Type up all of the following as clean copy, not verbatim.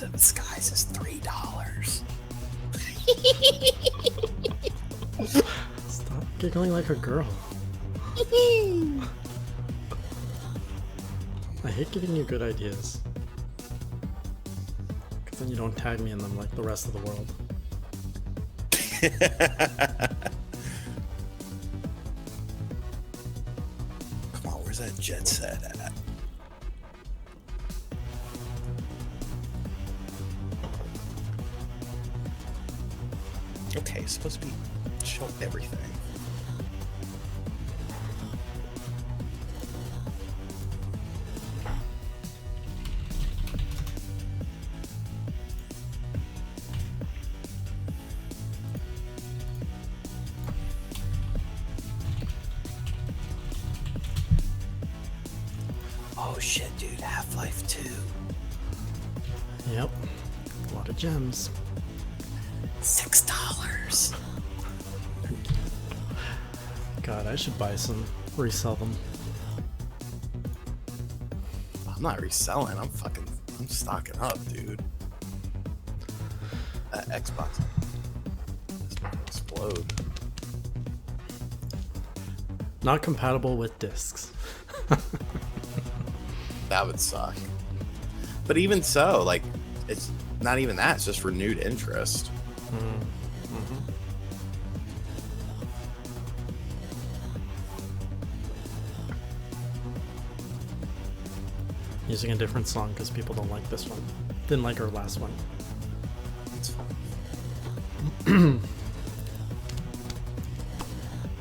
Forza Disguise is $3. Stop giggling like a girl. I hate giving you good ideas. Because then you don't tag me in them like the rest of the world. Come on, where's that jet set at? Okay, it's supposed to be show everything. Oh shit, dude, Half-Life 2. Yep. A lot of gems. $6. God, I should buy some, resell them. I'm not reselling, I'm stocking up, dude. That Xbox is gonna explode. Not compatible with discs. That would suck. But even so, like, it's not even that, it's just renewed interest. Mm-hmm. Using a different song because people don't like this one. Didn't like our last one. It's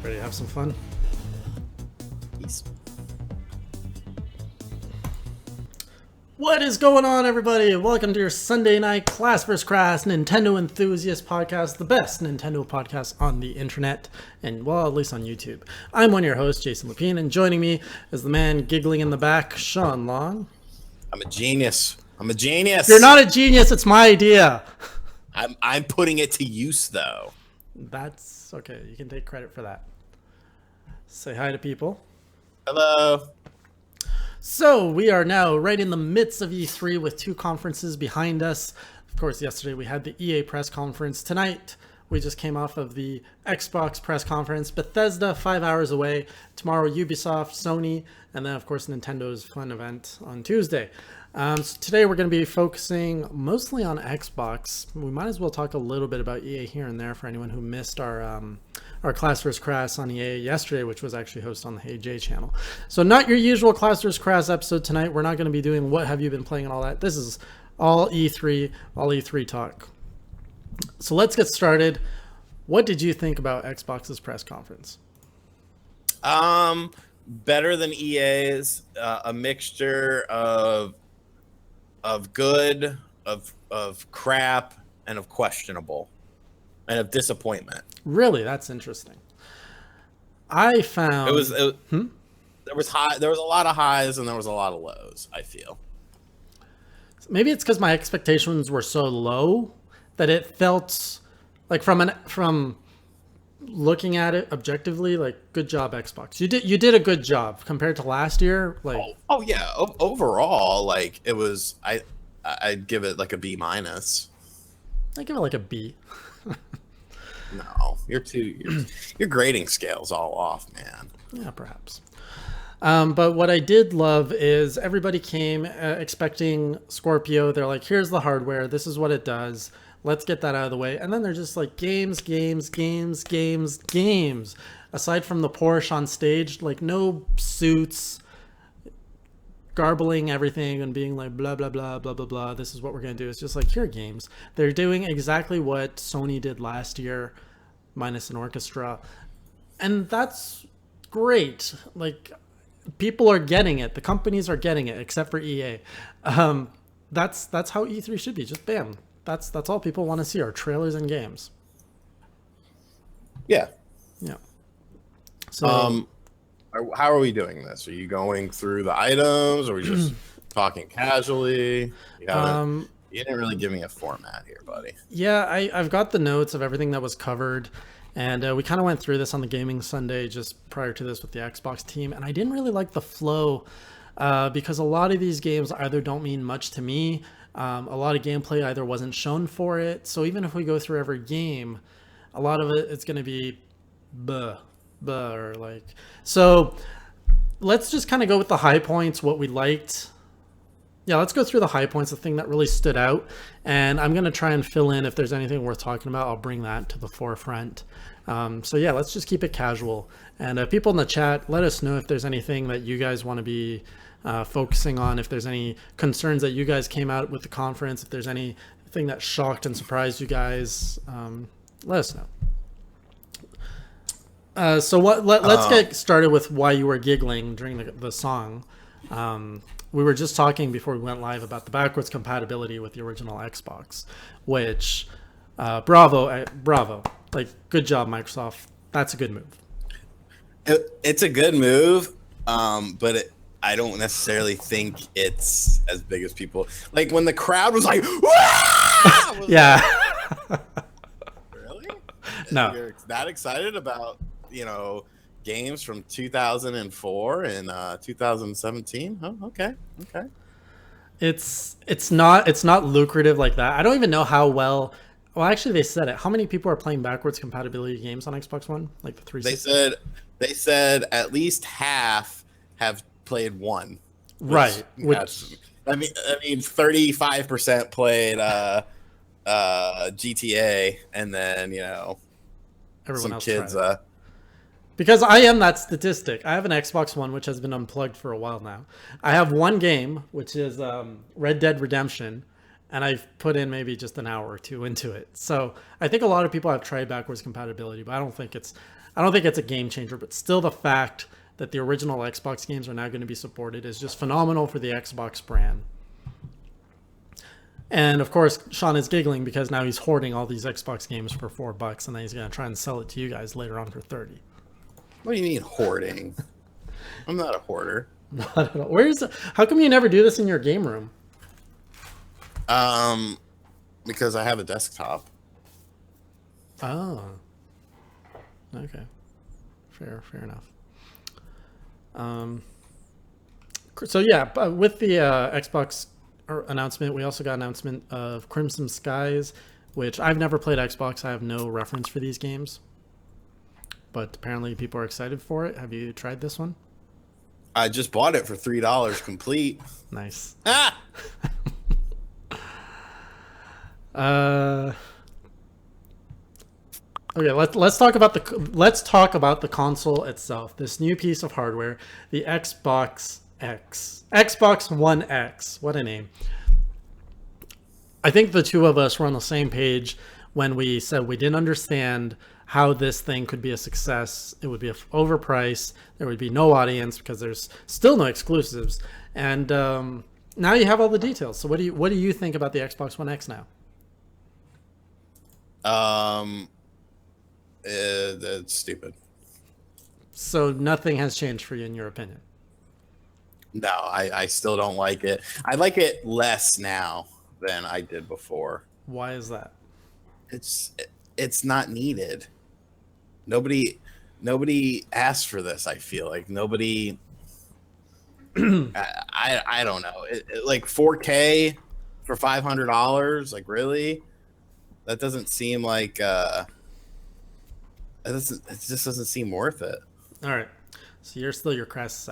Ready to have some fun? peace. What is going on, everybody? Welcome to your Sunday night Class vs. Crass Nintendo Enthusiast Podcast, the best Nintendo podcast on the internet, and, well, at least on YouTube. I'm one of your hosts, Jason Lapine, and joining me is the man giggling in the back, Sean Long. I'm a genius. I'm a genius. You're not a genius, it's my idea. I'm putting it to use, though. That's okay, you can take credit for that. Say hi to people. Hello. So we are now right in the midst of E3 with two conferences behind us. Of course, yesterday we had the EA press conference. Tonight, we just came off of the Xbox press conference. Bethesda, 5 hours away. Tomorrow, Ubisoft, Sony, and then, of course, Nintendo's fun event on Tuesday. So today, we're going to be focusing mostly on Xbox. We might as well talk a little bit about EA here and there for anyone who missed our Class vs. Crass on EA yesterday, which was actually hosted on the Hey J channel. So not your usual Class vs. Crass episode tonight. We're not going to be doing what have you been playing and all that. This is all E3 talk. So let's get started. What did you think about Xbox's press conference? Better than EA's. A mixture of good, of crap, and of questionable, and of disappointment. Really, that's interesting. I found There was a lot of highs and there was a lot of lows, I feel. Maybe it's because my expectations were so low that it felt like from looking at it objectively, like, good job, Xbox. You did a good job compared to last year. Like, oh yeah, overall, like, it was, I'd give it like a B minus. I give it like a B. No, your grading scale's all off, man. Yeah, perhaps. But what I did love is everybody came expecting Scorpio. They're like, here's the hardware. This is what it does. Let's get that out of the way. And then they're just like, games. Aside from the Porsche on stage, like, no suits, garbling everything and being like, blah, blah, blah, blah, blah, blah. This is what we're going to do. It's just like, here are games. They're doing exactly what Sony did last year, minus an orchestra. And that's great. Like, people are getting it. The companies are getting it, except for EA. That's how E3 should be. Just bam. That's all people want to see are trailers and games. Yeah. Yeah. So, how are we doing this? Are you going through the items? Or are we just talking casually? You didn't really give me a format here, buddy. yeah, I've got the notes of everything that was covered. And we kind of went through this on the Gaming Sunday just prior to this with the Xbox team. And I didn't really like the flow because a lot of these games either don't mean much to me A lot of gameplay either wasn't shown for it. So even if we go through every game, a lot of it's going to be buh, buh, or like. So let's just kind of go with the high points, what we liked. Yeah, let's go through the high points, the thing that really stood out. And I'm going to try and fill in if there's anything worth talking about. I'll bring that to the forefront. So yeah, let's just keep it casual. And people in the chat, let us know if there's anything that you guys want to be focusing on, if there's any concerns that you guys came out with the conference, if there's anything that shocked and surprised you guys, let us know. So let's get started with why you were giggling during the song. We were just talking before we went live about the backwards compatibility with the original Xbox, which bravo, like good job, Microsoft. That's a good move. It's a good move, but I don't necessarily think it's as big as people like when the crowd was like, "Wah!" Yeah. Really? No. You're that excited about games from 2004 and 2017? Oh, okay. It's not lucrative like that. I don't even know how well. Well, actually, they said it. How many people are playing backwards compatibility games on Xbox One? Like the 360? They said at least half have played one. Right. I mean 35% played GTA, and then everyone some else kids. Because I am that statistic. I have an Xbox One which has been unplugged for a while now. I have one game which is Red Dead Redemption, and I've put in maybe just an hour or two into it. So I think a lot of people have tried backwards compatibility, but I don't think it's a game changer. But still, the fact that the original Xbox games are now going to be supported is just phenomenal for the Xbox brand. And of course, Sean is giggling because now he's hoarding all these Xbox games for $4, and then he's going to try and sell it to you guys later on for 30. What do you mean hoarding? I'm not a hoarder. How come you never do this in your game room? Because I have a desktop. Oh. Okay. Fair enough. So yeah, with the Xbox announcement, we also got an announcement of Crimson Skies, which I've never played Xbox. I have no reference for these games, but apparently people are excited for it. Have you tried this one? I just bought it for $3 complete. Nice. Ah! Okay, let's talk about the console itself. This new piece of hardware, the Xbox One X. What a name! I think the two of us were on the same page when we said we didn't understand how this thing could be a success. It would be overpriced. There would be no audience because there's still no exclusives. And now you have all the details. So what do you think about the Xbox One X now? It's stupid. So nothing has changed for you in your opinion? No, I still don't like it. I like it less now than I did before. Why is that? It's not needed. Nobody asked for this. I feel like nobody. I don't know. Like 4K for $500. Like really, that doesn't seem like. It just doesn't seem worth it. All right, so you're still your crass,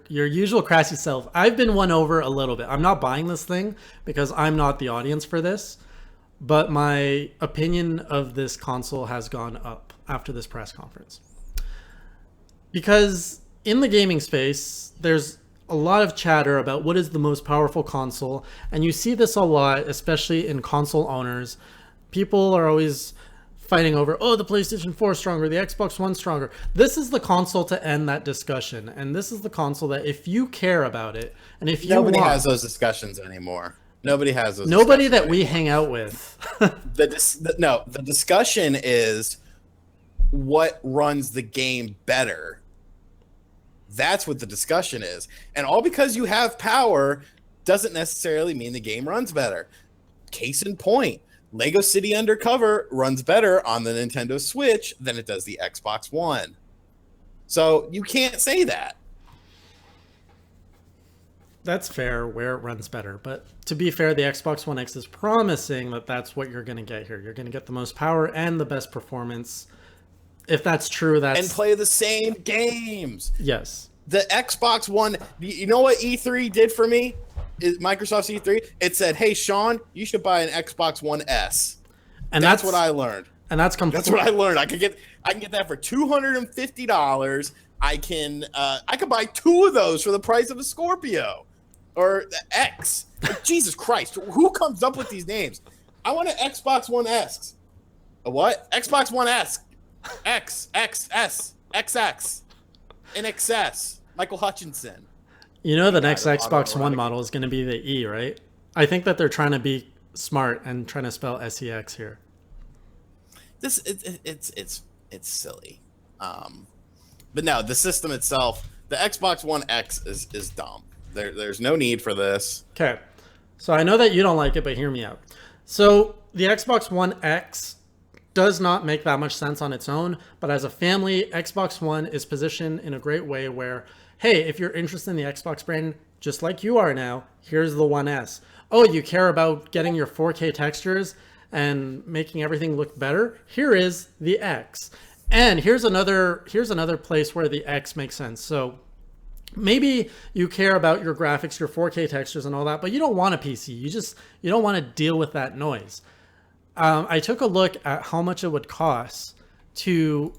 your usual crassy self. I've been won over a little bit. I'm not buying this thing because I'm not the audience for this, but my opinion of this console has gone up after this press conference. Because in the gaming space, there's a lot of chatter about what is the most powerful console, and you see this a lot, especially in console owners. People are always fighting over, oh, the PlayStation 4 is stronger, the Xbox One stronger. This is the console to end that discussion, and this is the console that if you care about it, and if you nobody has those discussions anymore. Nobody has those. Nobody that we hang out with. The discussion is what runs the game better. That's what the discussion is, and all because you have power doesn't necessarily mean the game runs better. Case in point. Lego City Undercover runs better on the Nintendo Switch than it does the Xbox One. So you can't say that. That's fair where it runs better. But to be fair, the Xbox One X is promising that that's what you're going to get here. You're going to get the most power and the best performance. If that's true, And that's play the same games. yes. The Xbox One, you know what E3 did for me? Microsoft's E3? It said, hey, Sean, you should buy an Xbox One S. And that's what I learned. And that's That's what I learned. I can get that for $250. I could buy 2 of those for the price of a Scorpio or the X. Like, Jesus Christ, who comes up with these names? I want an Xbox One S. A what? Xbox One S. X, X, S, XX, in excess. Michael Hutchinson. You know, the next Xbox One model is going to be the E, right? I think that they're trying to be smart and trying to spell SEX here. It's silly. But no, the system itself, the Xbox One X is dumb. There's no need for this. Okay. So I know that you don't like it, but hear me out. So the Xbox One X does not make that much sense on its own, but as a family, Xbox One is positioned in a great way where, hey, if you're interested in the Xbox brand, just like you are now, here's the One S. Oh, you care about getting your 4K textures and making everything look better? Here is the X. And here's another place where the X makes sense. So maybe you care about your graphics, your 4K textures and all that, but you don't want a PC. You don't want to deal with that noise. I took a look at how much it would cost to,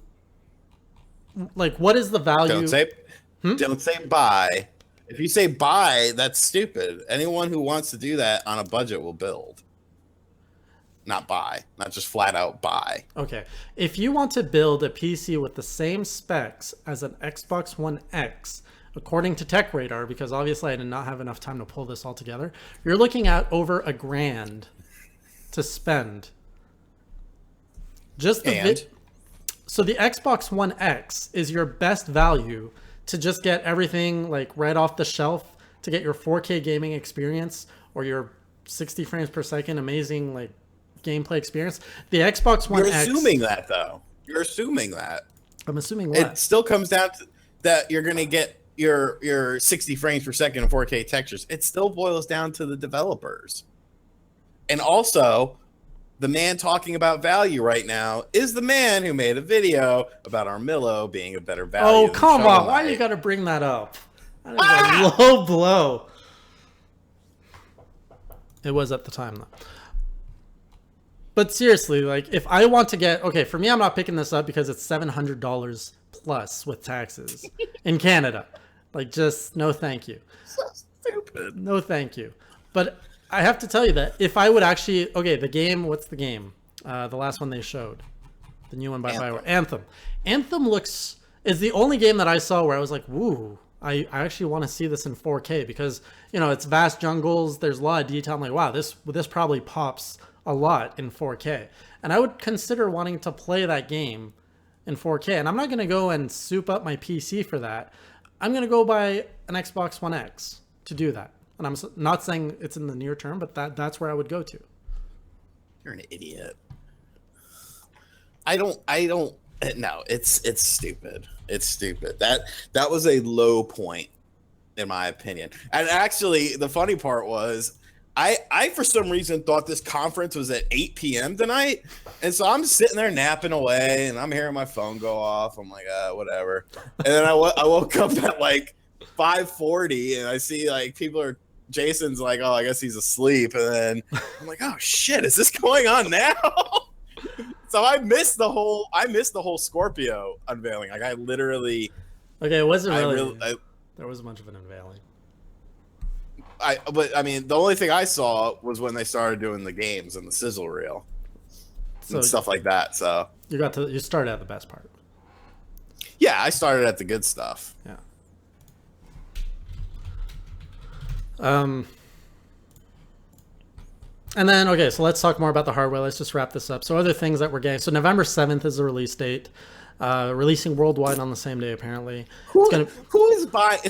like, what is the value? Don't say buy. If you say buy, that's stupid. Anyone who wants to do that on a budget will build. Not buy. Not just flat out buy. Okay. If you want to build a PC with the same specs as an Xbox One X, according to Tech Radar, because obviously I did not have enough time to pull this all together, you're looking at over $1,000 to spend. So the Xbox One X is your best value to just get everything like right off the shelf to get your 4K gaming experience or your 60 frames per second amazing like gameplay experience. The Xbox One X. You're assuming that though. You're assuming that. I'm assuming what? It still comes down to that you're going to get your 60 frames per second and 4K textures. It still boils down to the developers. And also, the man talking about value right now is the man who made a video about Armillo being a better value. Oh, come on. Why you got to bring that up? That is a low blow. It was at the time, though. But seriously, like, if I want to get... Okay, for me, I'm not picking this up because it's $700 plus with taxes in Canada. Like, just no thank you. So stupid. No thank you. But... I have to tell you that if I would actually... Okay, the game... What's the game? The last one they showed. The new one by BioWare. Anthem. Anthem is the only game that I saw where I was like, woo, I actually want to see this in 4K because, you know, it's vast jungles. There's a lot of detail. I'm like, wow, this probably pops a lot in 4K. And I would consider wanting to play that game in 4K. And I'm not going to go and soup up my PC for that. I'm going to go buy an Xbox One X to do that. And I'm not saying it's in the near term, but that's where I would go to. You're an idiot. No, it's stupid. It's stupid. That was a low point, in my opinion. And actually, the funny part was, I for some reason thought this conference was at 8 p.m. tonight. And so I'm sitting there napping away, and I'm hearing my phone go off. I'm like, whatever. And then I woke up at like 5:40, and I see like Jason's like, oh, I guess he's asleep. And then I'm like, oh shit, is this going on now? So I missed the whole Scorpio unveiling. Like I literally. Okay, it wasn't really. There wasn't much of an unveiling. But I mean, the only thing I saw was when they started doing the games and the sizzle reel and stuff like that. So you started at the best part. Yeah, I started at the good stuff. Yeah. And then, okay, so let's talk more about the hardware. Let's just wrap this up. So other things that we're getting. So November 7th is the release date. Releasing worldwide on the same day, apparently. Who is buying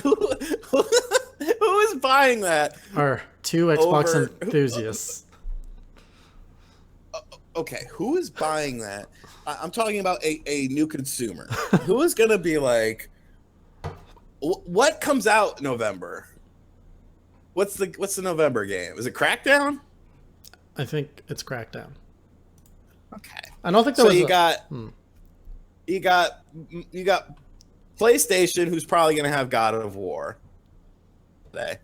that? Are two Xbox enthusiasts. Okay, who is buying that? I'm talking about a new consumer. Who is going to be like, what comes out November? what's the November game? Is it Crackdown? I think it's Crackdown. Okay. I don't think there So was. you got PlayStation, who's probably going to have God of War today,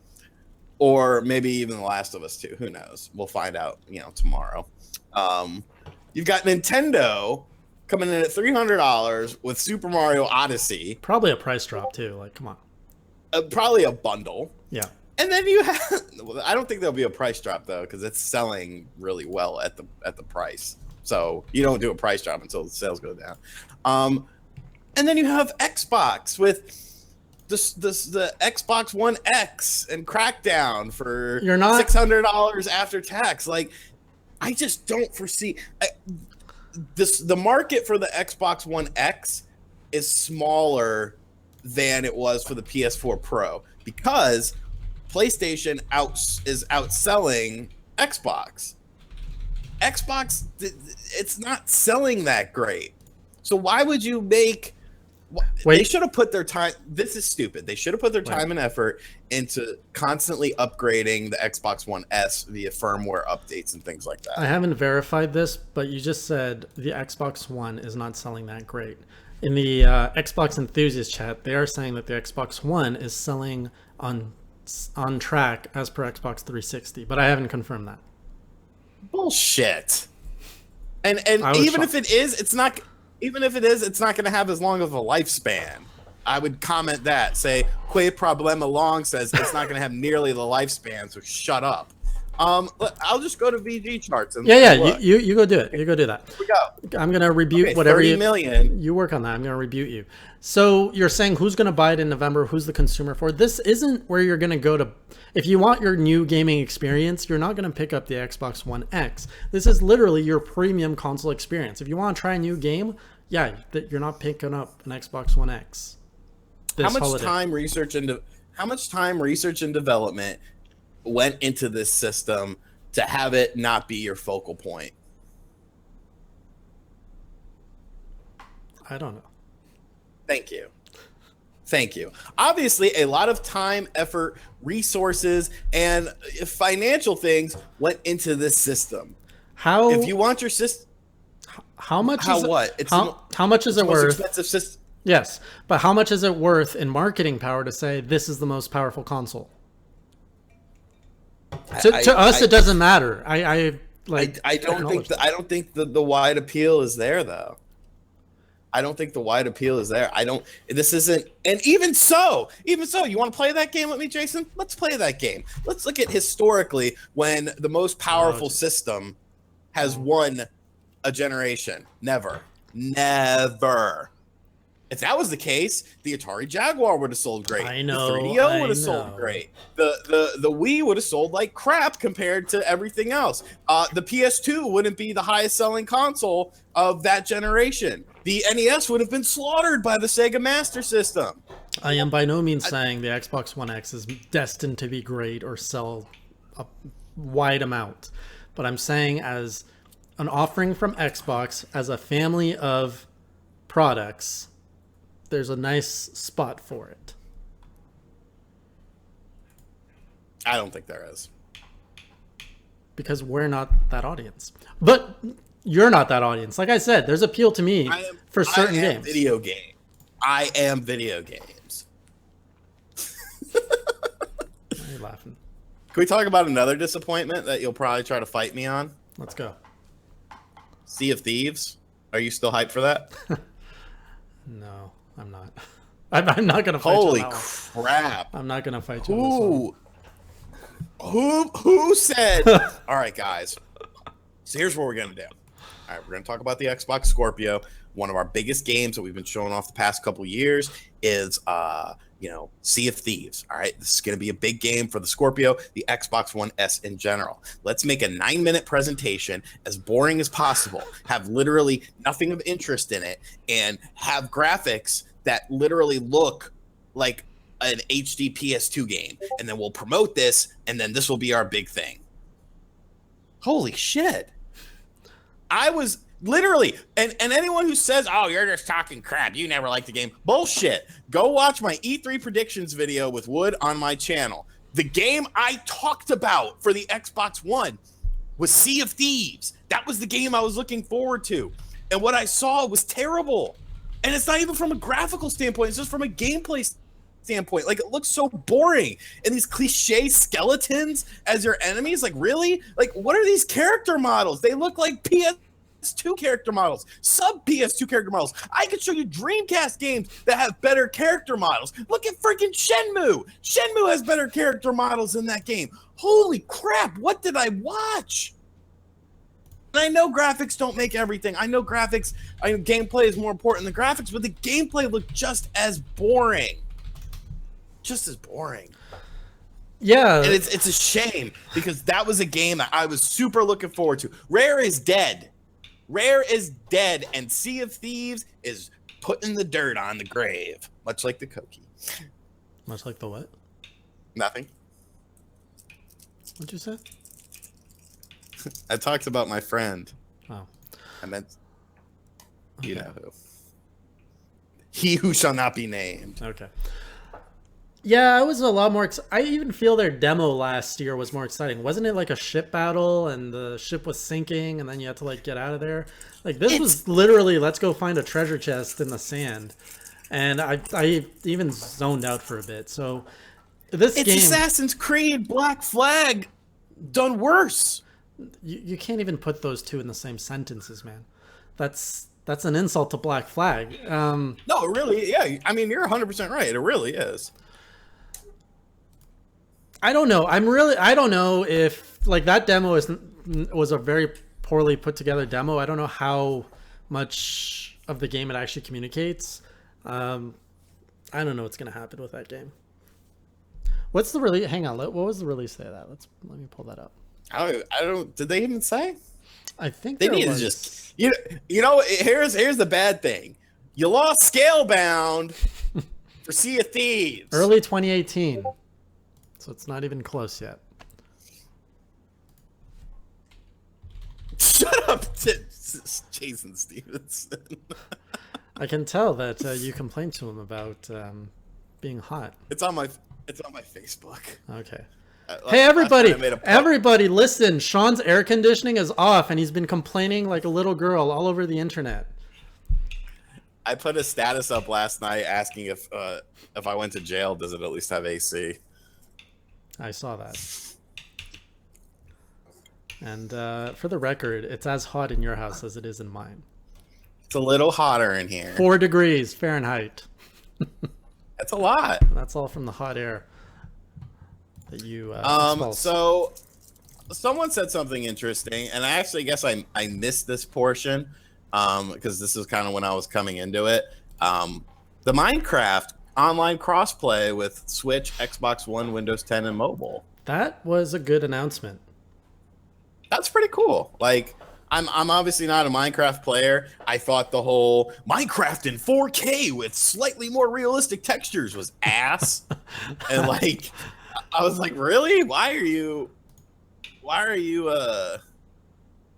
or maybe even The Last of Us 2. Who knows? We'll find out, tomorrow. You've got Nintendo coming in at $300 with Super Mario Odyssey. Probably a price drop too. Like, come on. Probably a bundle. Yeah. And then you have. I don't think there'll be a price drop though, because it's selling really well at the price. So you don't do a price drop until the sales go down. And then you have Xbox with the Xbox One X and Crackdown for $600 after tax. Like, I just don't foresee the market for the Xbox One X is smaller than it was for the PS4 Pro because PlayStation is outselling Xbox. Xbox, it's not selling that great. So why would you make? They should have put their time. This is stupid. They should have put their time and effort into constantly upgrading the Xbox One S via firmware updates and things like that. I haven't verified this, but you just said the Xbox One is not selling that great. In the Xbox enthusiast chat, they are saying that the Xbox One is selling on track as per Xbox 360, but I haven't confirmed that. Bullshit. And even if it is, it's not. Even if it is, it's not going to have as long of a lifespan. I would comment that. Say, Que Problema Long says it's not going to have nearly the lifespan, so shut up. I'll just go to VG charts. And you go do it. You go do that. Here we go. I'm going to rebuke whatever 30 million. You work on that. I'm going to rebuke you. So you're saying who's going to buy it in November? Who's the consumer for? This isn't where you're going to go to. If you want your new gaming experience, you're not going to pick up the Xbox One X. This is literally your premium console experience. If you want to try a new game, you're not picking up an Xbox One X. How much time research and development went into this system to have it not be your focal point? I don't know. Thank you. Obviously, a lot of time, effort, resources, and financial things went into this system. If you want your system, how much is it worth? Expensive system. Yes, but how much is it worth in marketing power to say this is the most powerful console? To us, it doesn't matter. I don't think the wide appeal is there though. I don't think the wide appeal is there. This isn't, and even so, you want to play that game with me, Jason? Let's play that game. Let's look at historically when the most powerful system has won a generation. Never. If that was the case, the Atari Jaguar would have sold great. I know. The 3DO would have sold great. The Wii would have sold like crap compared to everything else. The PS2 wouldn't be the highest selling console of that generation. The NES would have been slaughtered by the Sega Master System. I am by no means saying the Xbox One X is destined to be great or sell a wide amount. But I'm saying as an offering from Xbox, as a family of products, there's a nice spot for it. I don't think there is. Because we're not that audience. But you're not that audience. Like I said, there's appeal to me for certain games. I am video games. Why are you laughing? Can we talk about another disappointment that you'll probably try to fight me on? Let's go. Sea of Thieves. Are you still hyped for that? No, I'm not. I'm not going to fight you. Holy crap. I'm not going to fight you. Who said? All right, guys. So here's what we're going to do. All right, we're going to talk about the Xbox Scorpio. One of our biggest games that we've been showing off the past couple years is Sea of Thieves. All right, this is going to be a big game for the Scorpio, the Xbox One S in general. Let's make a 9-minute presentation as boring as possible, have literally nothing of interest in it, and have graphics that literally look like an HD PS2 game. And then we'll promote this, and then this will be our big thing. Holy shit. I was literally, and anyone who says, oh, you're just talking crap, you never liked the game, bullshit. Go watch my E3 predictions video with Wood on my channel. The game I talked about for the Xbox One was Sea of Thieves. That was the game I was looking forward to. And what I saw was terrible. And it's not even from a graphical standpoint, it's just from a gameplay standpoint. Like, it looks so boring. And these cliche skeletons as your enemies, like, really? Like, what are these character models? They look like PS2 character models, sub PS2 character models. I could show you Dreamcast games that have better character models. Look at freaking Shenmue. Shenmue has better character models in that game. Holy crap, what did I watch? And I know graphics don't make everything. I know gameplay is more important than graphics, but the gameplay looked just as boring. Just as boring. Yeah. And it's a shame because that was a game that I was super looking forward to. Rare is dead. Rare is dead, and Sea of Thieves is putting the dirt on the grave, much like the cookie. Much like the what? Nothing. What'd you say? I talked about my friend. Oh. I meant, you know who. He who shall not be named. Okay. Yeah, I was a lot more. I even feel their demo last year was more exciting. Wasn't it like a ship battle and the ship was sinking and then you had to like get out of there? Like this was literally let's go find a treasure chest in the sand, and I even zoned out for a bit. So this game, Assassin's Creed Black Flag done worse. You can't even put those two in the same sentences, man. That's an insult to Black Flag. No, it really, yeah. I mean, you're 100% right. It really is. I don't know. I don't know if like that demo was a very poorly put together demo. I don't know how much of the game it actually communicates. I don't know what's going to happen with that game. What's the release? Hang on. What was the release day of that? Let me pull that up. I don't. Did they even say? I think they need to just. You know. Here's the bad thing. You lost Scalebound for Sea of Thieves. Early 2018. So it's not even close yet. Shut up, Jason Stevenson. I can tell that you complained to him about being hot. It's on my Facebook. Okay. Hey everybody listen, Sean's air conditioning is off and he's been complaining like a little girl all over the internet. I put a status up last night asking if I went to jail, does it at least have AC? I saw that. And for the record, it's as hot in your house as it is in mine. It's a little hotter in here. 4 degrees Fahrenheit. That's a lot. That's all from the hot air that you so someone said something interesting, and I actually guess I missed this portion because this is kind of when I was coming into it. The Minecraft online crossplay with Switch, Xbox One, Windows 10, and mobile. That was a good announcement. That's pretty cool. Like, I'm obviously not a Minecraft player. I thought the whole Minecraft in 4K with slightly more realistic textures was ass. And like, I was like, really? Why are you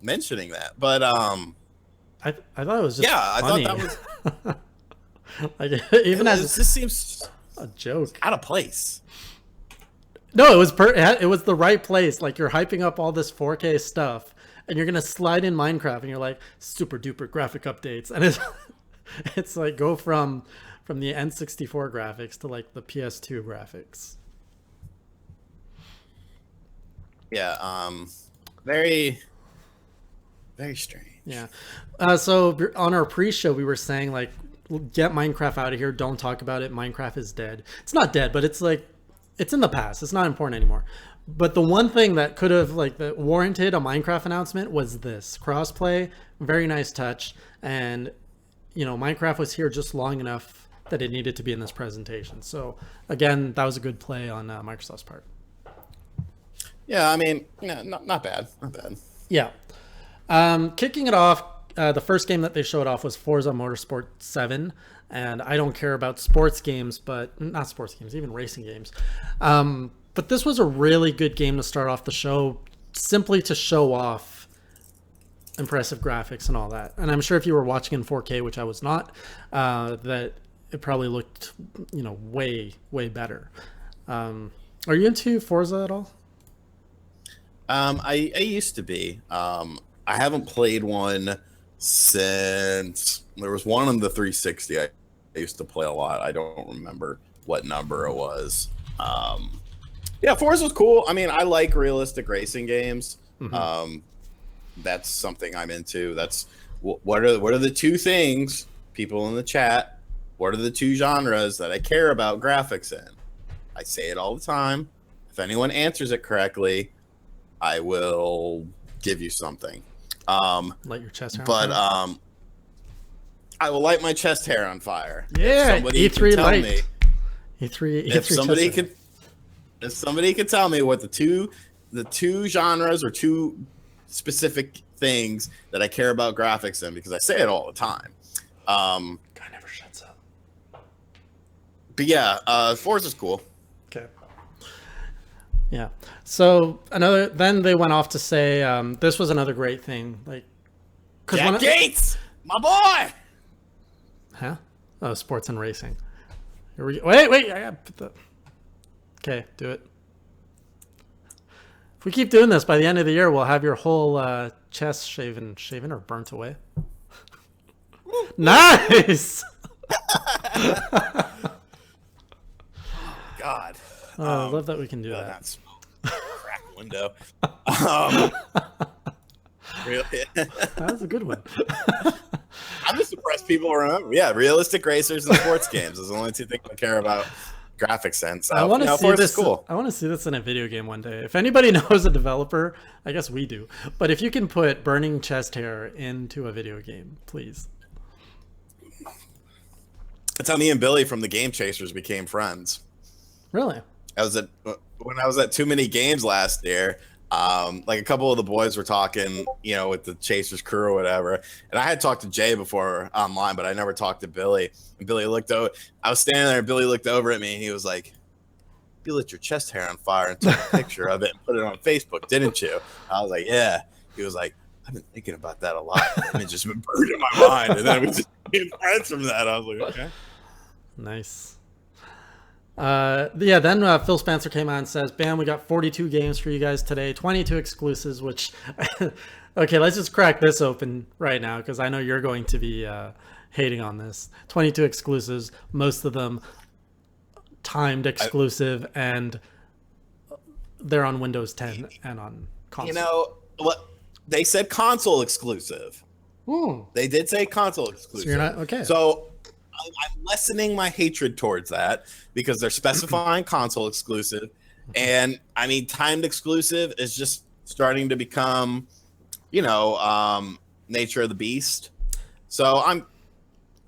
mentioning that? But I thought it was just funny. I thought that was like even as this seems a joke, out of place. No, it was the right place. Like you're hyping up all this 4K stuff, and you're gonna slide in Minecraft, and you're like super duper graphic updates, and it's like go from the N64 graphics to like the PS2 graphics. Yeah, very, very strange. Yeah. So on our pre-show, we were saying like, get Minecraft out of here. Don't talk about it. Minecraft is dead. It's not dead, but it's like, it's in the past. It's not important anymore. But the one thing that could have like that warranted a Minecraft announcement was this crossplay. Very nice touch. And, you know, Minecraft was here just long enough that it needed to be in this presentation. So again, that was a good play on Microsoft's part. Yeah, I mean, yeah, not bad. Not bad. Yeah. Kicking it off, the first game that they showed off was Forza Motorsport 7. And I don't care about sports games, but not sports games, even racing games. But this was a really good game to start off the show, simply to show off impressive graphics and all that. And I'm sure if you were watching in 4K, which I was not, that it probably looked, you know, way, way better. Are you into Forza at all? I used to be. I haven't played one since there was one on the 360. I used to play a lot. I don't remember what number it was. Yeah, Forza was cool. I mean, I like realistic racing games. That's something I'm into. That's what are the two things, people in the chat? What are the two genres that I care about graphics in? I say it all the time. If anyone answers it correctly, I will give you something. Light your chest hair on But fire? I will light my chest hair on fire. Yeah, If somebody E3 can tell light. me, E3. if E3 somebody chest hair. could, if somebody could tell me what the two genres or two specific things that I care about graphics in, because I say it all the time. Guy never shuts up. But yeah, Forza's cool. Okay. Yeah. So then they went off to say this was another great thing. Like, Jack Gates, my boy. Huh? Oh, sports and racing. Here we go. Wait. I gotta put the. Okay, do it. If we keep doing this, by the end of the year, we'll have your whole chest shaven or burnt away. Nice. God. I love that we can do No, that. that's crack window. Really? That was a good one. I'm just surprised people remember. Yeah, realistic racers and sports games is the only two things I care about graphic sense. I want to see Forza's this. cool. I want to see this in a video game one day. If anybody knows a developer, I guess we do. But if you can put burning chest hair into a video game, please. That's how me and Billy from the Game Chasers became friends. Really? When I was at Too Many Games last year. Like a couple of the boys were talking, with the Chasers crew or whatever. And I had talked to Jay before online, but I never talked to Billy. And Billy looked over. I was standing there and Billy looked over at me and he was like, "You lit your chest hair on fire and took a picture of it and put it on Facebook, didn't you?" I was like, "Yeah." He was like, "I've been thinking about that a lot. And it's just been burned in my mind." And then we just became friends from that. I was like, okay. Nice. Then Phil Spencer came out and says, "Bam, we got 42 games for you guys today, 22 exclusives," which, okay, let's just crack this open right now because I know you're going to be hating on this. 22 exclusives, most of them timed exclusive, and they're on Windows 10 and on console. What they said, console exclusive. They did say console exclusive. So you're not okay. So I'm lessening my hatred towards that because they're specifying console exclusive, and I mean timed exclusive is just starting to become, nature of the beast. So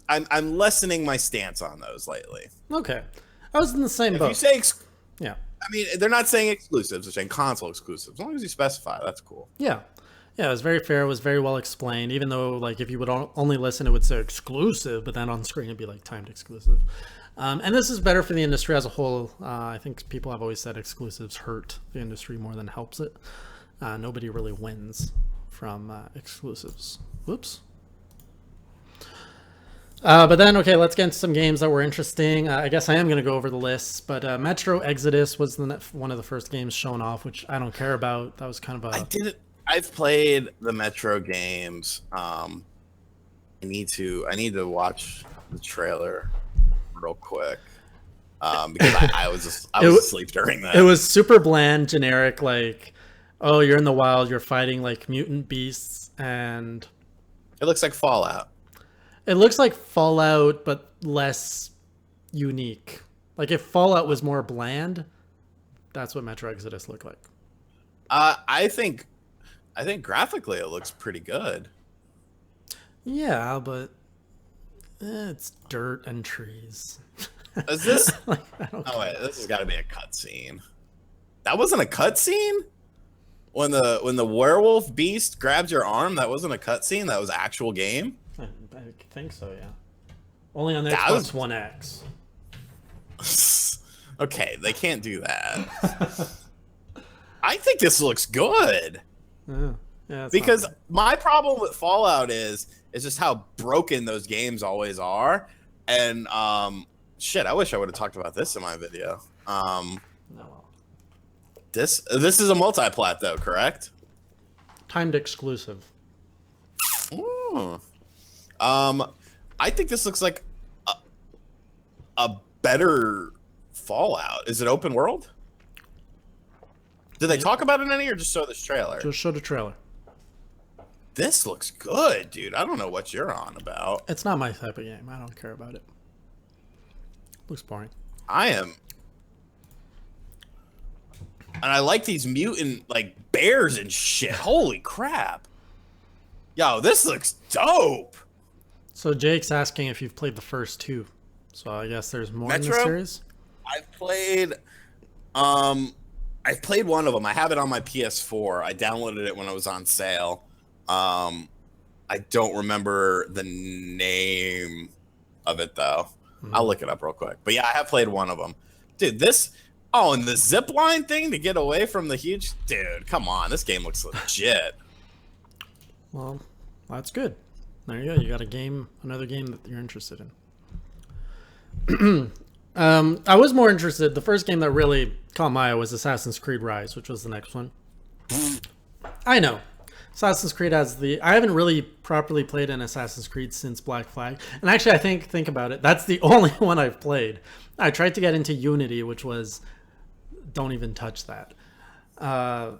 I'm lessening my stance on those lately. Okay, I was in the same boat. If you say yeah, I mean they're not saying exclusives; they're saying console exclusives. As long as you specify, that's cool. yeah. Yeah, it was very fair. It was very well explained. Even though, like, if you would only listen, it would say exclusive, but then on screen it'd be like timed exclusive. And this is better for the industry as a whole. I think people have always said exclusives hurt the industry more than helps it. Nobody really wins from exclusives. Whoops. But then, okay, let's get into some games that were interesting. I guess I am going to go over the lists, but Metro Exodus was one of the first games shown off, which I don't care about. That was kind of a... I've played the Metro games. I need to watch the trailer real quick because I was asleep during that. It was super bland, generic. Like, oh, you're in the wild, you're fighting like mutant beasts, and it looks like Fallout. It looks like Fallout, but less unique. Like if Fallout was more bland, that's what Metro Exodus looked like. I think graphically it looks pretty good. Yeah, but it's dirt and trees. Is this? Like, oh wait, this has got to be a cutscene. That wasn't a cutscene. When the werewolf beast grabs your arm, that wasn't a cutscene. That was actual game. I think so. Yeah. Only on the Xbox One X. Okay, they can't do that. I think this looks good. Yeah, because my problem with Fallout is just how broken those games always are, and shit, I wish I would have talked about this in my video. No. This is a multi-plat though, correct? Timed exclusive. Ooh. I think this looks like a better Fallout. Is it open world? Did they talk about it in any or just show this trailer? Just show the trailer. This looks good, dude. I don't know what you're on about. It's not my type of game. I don't care about it. Looks boring. I am. And I like these mutant, like, bears and shit. Holy crap. Yo, this looks dope. So Jake's asking if you've played the first two. So I guess there's more in the series? I've played one of them. I have it on my PS4. I downloaded it when it was on sale. I don't remember the name of it though. I'll look it up real quick. But yeah, I have played one of them. Dude, and the zip line thing to get away from the huge dude, come on, this game looks legit. Well, that's good. There you go. You got another game that you're interested in. I was more interested. The first game that really caught my eye was Assassin's Creed Rise, which was the next one. I know. Assassin's Creed has I haven't really properly played an Assassin's Creed since Black Flag. And actually, I think about it, that's the only one I've played. I tried to get into Unity, which was, don't even touch that. But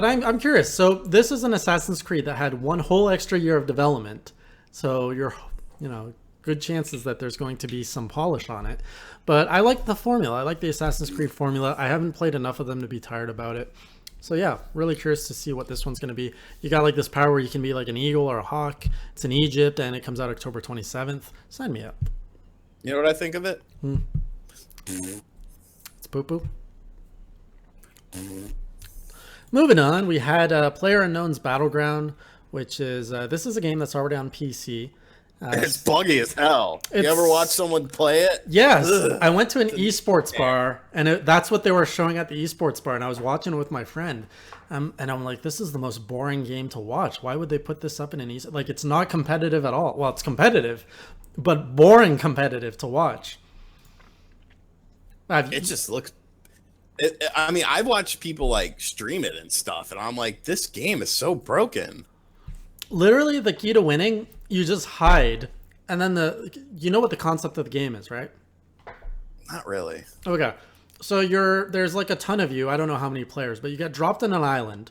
I'm curious. So this is an Assassin's Creed that had one whole extra year of development. So good chances that there's going to be some polish on it. But I like the formula. I like the Assassin's Creed formula. I haven't played enough of them to be tired about it. So yeah, really curious to see what this one's going to be. You got like this power where you can be like an eagle or a hawk. It's in Egypt and it comes out October 27th. Sign me up. You know what I think of it? It's poo-poo. Moving on, we had PlayerUnknown's Battleground, which is this is a game that's already on PC. It's buggy as hell. You ever watch someone play it? Yes. Ugh. I went to an esports bar, and that's what they were showing at the esports bar, and I was watching it with my friend. And I'm like, this is the most boring game to watch. Why would they put this up in an esports? Like, it's not competitive at all. Well, it's competitive, but boring competitive to watch. It just looks... I mean, I've watched people, like, stream it and stuff, and I'm like, this game is so broken. Literally, the key to winning, you just hide, and then you know what the concept of the game is, right? Not really. Okay, so there's like a ton of you. I don't know how many players, but you get dropped in an island,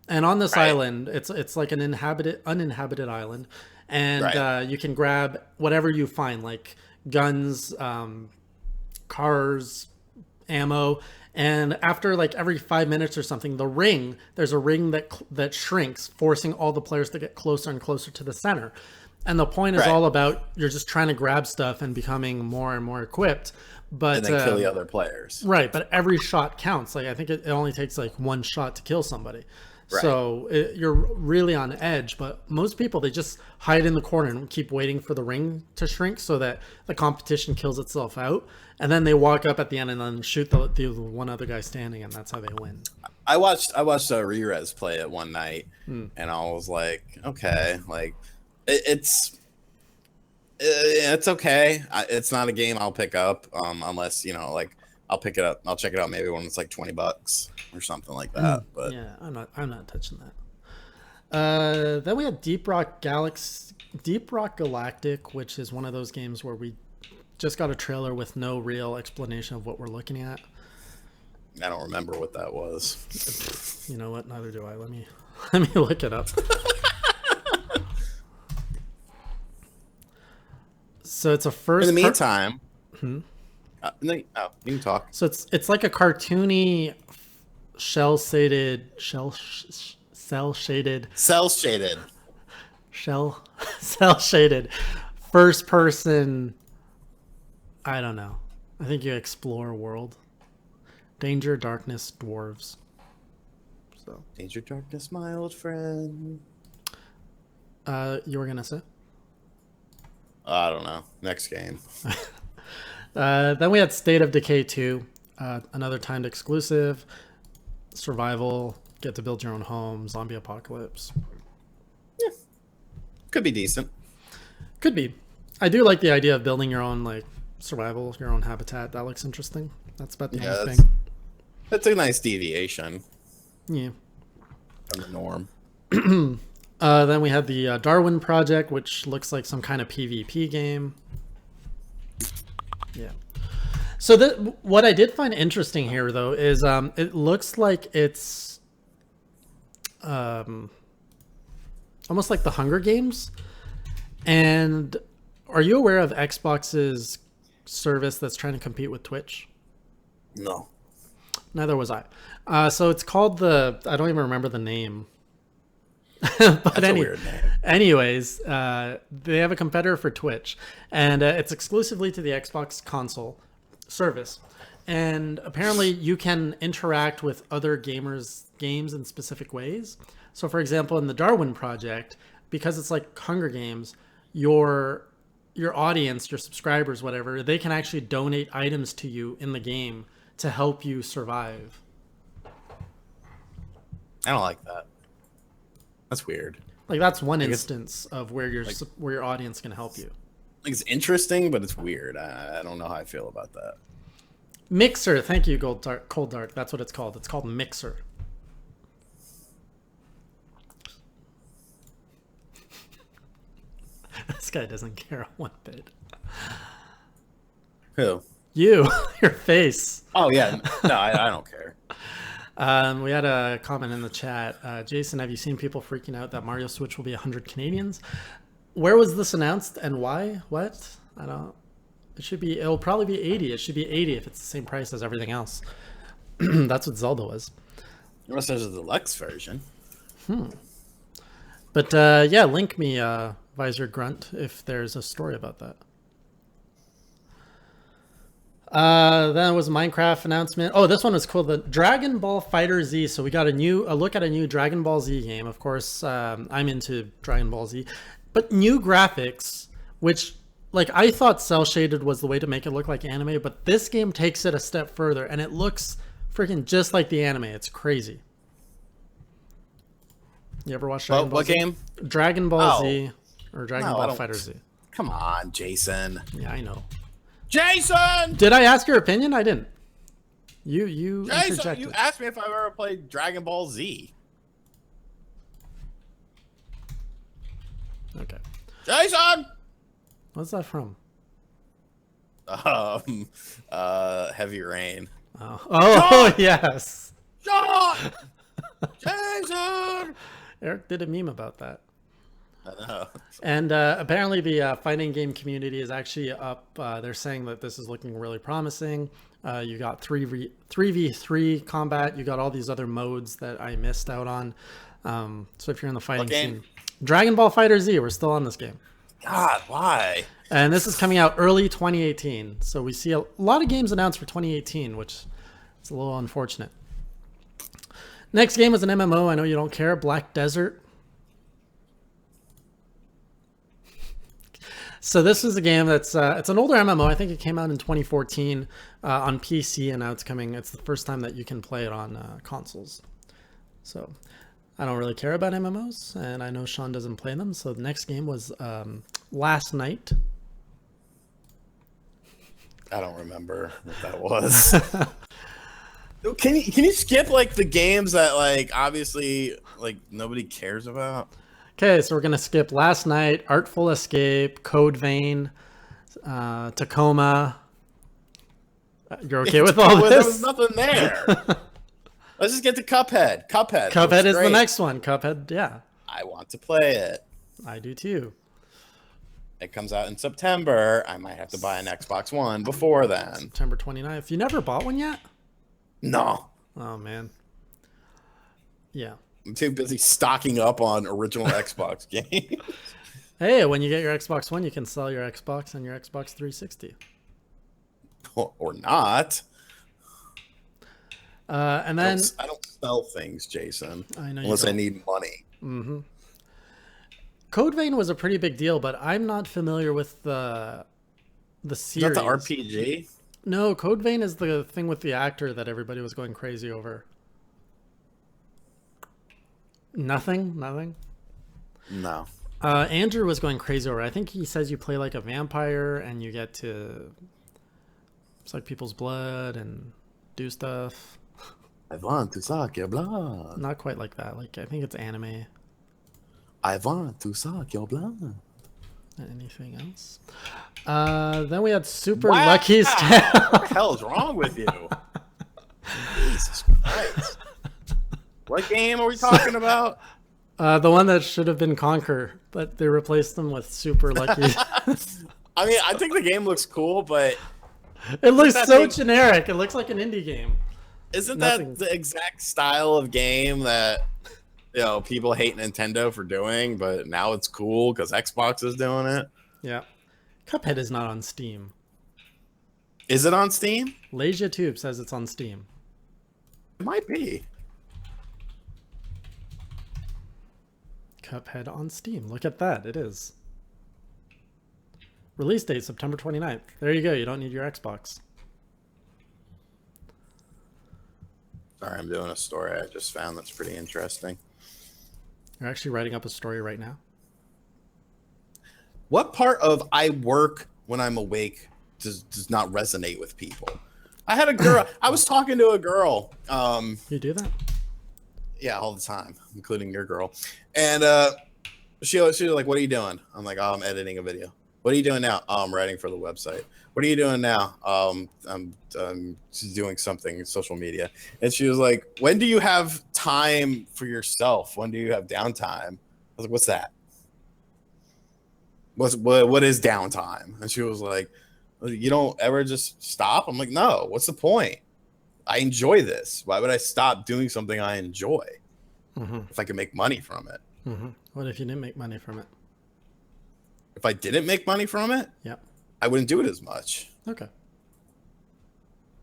and on this island, it's like an uninhabited island, and you can grab whatever you find, like guns, cars, ammo. And after like every 5 minutes or something, there's a ring that shrinks, forcing all the players to get closer and closer to the center. And the point is all about you're just trying to grab stuff and becoming more and more equipped. But and then kill the other players. Right, but every shot counts. Like I think it only takes like one shot to kill somebody. Right. So you're really on edge, but most people, they just hide in the corner and keep waiting for the ring to shrink so that the competition kills itself out. And then they walk up at the end and then shoot the one other guy standing, and that's how they win. I watched Rerez play it one night, and I was like, okay, like it's okay. It's not a game I'll pick up unless like I'll pick it up. I'll check it out maybe when it's like $20 or something like that. But yeah, I'm not touching that. Then we had Deep Rock Galactic, which is one of those games where we just got a trailer with no real explanation of what we're looking at. I don't remember what that was. You know what? Neither do I. Let me look it up. So it's a first. In the meantime. No, you can talk. So it's like a cartoony cell shaded first person. I don't know. I think you explore a world. Danger, darkness, dwarves. So danger, darkness, my old friend. You were gonna say? I don't know. Next game. Then we had State of Decay 2, another timed exclusive, survival, get to build your own home, zombie apocalypse. Yeah, could be decent. Could be. I do like the idea of building your own like survival, your own habitat. That looks interesting. That's about the only thing. That's a nice deviation Yeah. from the norm. Then we had the Darwin project, which looks like some kind of PvP game. Yeah. So what I did find interesting here, though, is it looks like it's almost like the Hunger Games. And are you aware of Xbox's service that's trying to compete with Twitch? No. Neither was I. So it's called I don't even remember the name. But That's a weird name. anyways, they have a competitor for Twitch, and it's exclusively to the Xbox console service. And apparently, you can interact with other gamers' games in specific ways. So, for example, in the Darwin project, because it's like Hunger Games, your audience, your subscribers, whatever, they can actually donate items to you in the game to help you survive. I don't like that. That's weird. Like that's one instance of where your audience can help you. Like it's interesting, but it's weird. I don't know how I feel about that. Mixer, thank you, Cold Dark. That's what it's called. It's called Mixer. This guy doesn't care one bit. Who? You, your face. Oh yeah, no, I don't care. We had a comment in the chat. Jason, have you seen people freaking out that Mario Switch will be 100 Canadians? Where was this announced and why? What? I don't. It'll probably be 80. It should be 80 if it's the same price as everything else. That's what Zelda was. Unless there's a deluxe version. But yeah, link me, Visor Grunt, if there's a story about that. Then it was a Minecraft announcement. Oh, this one was cool. The Dragon Ball Fighter Z. So we got a look at a new Dragon Ball Z game. Of course, I'm into Dragon Ball Z, but new graphics, which like I thought cel shaded was the way to make it look like anime, but this game takes it a step further and it looks freaking just like the anime. It's crazy. You ever watch Dragon Ball what Z? game? Dragon Ball Z or Dragon No, Ball Fighter Z. Come on, Jason. Yeah, I know. Jason! Did I ask your opinion? I didn't. You Jason, interjected. you asked me if I've ever played Dragon Ball Z. Okay. Jason! What's that from? Heavy Rain. Oh yes. John! Jason! Eric did a meme about that. I know. And apparently the fighting game community is actually up. They're saying that this is looking really promising. You got 3v3 combat. You got all these other modes that I missed out on. So if you're in the fighting scene. Dragon Ball Fighter Z, we're still on this game. God, why? And this is coming out early 2018. So we see a lot of games announced for 2018, which is a little unfortunate. Next game is an MMO. I know you don't care. Black Desert. So this is a game that's it's an older MMO. I think it came out in 2014 on PC, and now it's coming. It's the first time that you can play it on consoles. So I don't really care about MMOs, and I know Sean doesn't play them. So the next game was Last Night. I don't remember what that was. Can you skip like the games that like obviously like nobody cares about? Okay, so we're gonna skip Last Night, Artful Escape, Code Vein, Tacoma. You're okay with all this? There was nothing there. Let's just get to Cuphead. Cuphead is the next one. Cuphead, yeah. I want to play it. I do too. It comes out in September. I might have to buy an Xbox One before then. September 29th. You never bought one yet? No. Oh, man. Yeah. I'm too busy stocking up on original Xbox games. Hey, when you get your Xbox One, you can sell your Xbox and your Xbox 360. Or not. And then I don't sell things, Jason. I know unless I need money. Mm-hmm. Code Vein was a pretty big deal, but I'm not familiar with the series. Is that the RPG? No, Code Vein is the thing with the actor that everybody was going crazy over. Nothing? No. Andrew was going crazy over it. I think he says you play like a vampire and you get to suck people's blood and do stuff. I want to suck your blood. Not quite like that. Like I think it's anime. I want to suck your blood. Anything else? Then we had Super Wow. Lucky's Tale. What the hell is wrong with you? Jesus Christ. What game are we talking about? The one that should have been Conquer, but they replaced them with Super Lucky. I mean, I think the game looks cool, but It looks so thing- generic. It looks like an indie game. isn't Nothing. that the exact style of game that people hate Nintendo for doing, but now it's cool because Xbox is doing it? Yeah. Cuphead is not on Steam. Is it on Steam? Leisure Tube says it's on Steam. It might be. Cuphead on Steam. Look at that. It is. Release date September 29th. There you go. You don't need your Xbox. Sorry, I'm doing a story I just found that's pretty interesting. You're actually writing up a story right now. What part of I work when I'm awake does not resonate with people? I had a girl. I was talking to a girl. You do that? Yeah, all the time, including your girl. And she was like, "What are you doing?" I'm like, "Oh, I'm editing a video." "What are you doing now?" "Oh, I'm writing for the website." "What are you doing now?" I'm just doing something social media." And she was like, "When do you have time for yourself? When do you have downtime?" I was like, "What's that? What is downtime?" And she was like, "You don't ever just stop?" I'm like, "No. What's the point? I enjoy this. Why would I stop doing something I enjoy if I can make money from it?" What if you didn't make money from it? If I didn't make money from it, Yep. I wouldn't do it as much. Okay.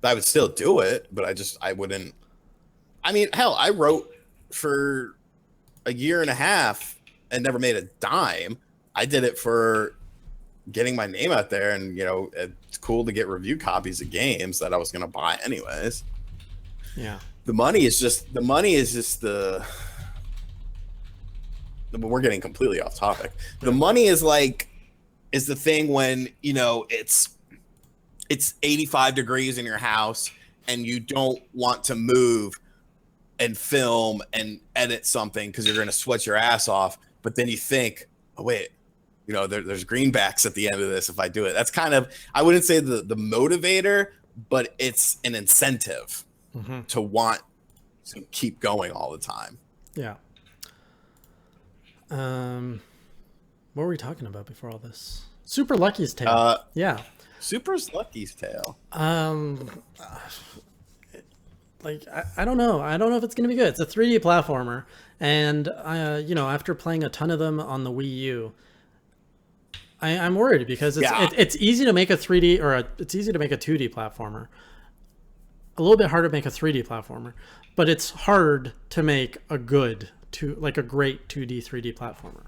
I would still do it, but I wouldn't. I mean, hell, I wrote for a year and a half and never made a dime. I did it for getting my name out there, and it's cool to get review copies of games that I was going to buy anyways. Yeah. The money is just the. We're getting completely off topic. The money is the thing when it's 85 degrees in your house and you don't want to move and film and edit something because you're going to sweat your ass off, but then you think, oh wait, there's greenbacks at the end of this if I do it. That's kind of, I wouldn't say the motivator, but it's an incentive to want to keep going all the time. Yeah. What were we talking about before all this? Super Lucky's Tale. Yeah. Super Lucky's Tale. Like I don't know. I don't know if it's gonna be good. It's a 3D platformer, and after playing a ton of them on the Wii U, I'm worried because it's easy to make a 3D it's easy to make a 2D platformer. A little bit harder to make a 3D platformer, but it's hard to make a great 2D 3D platformer.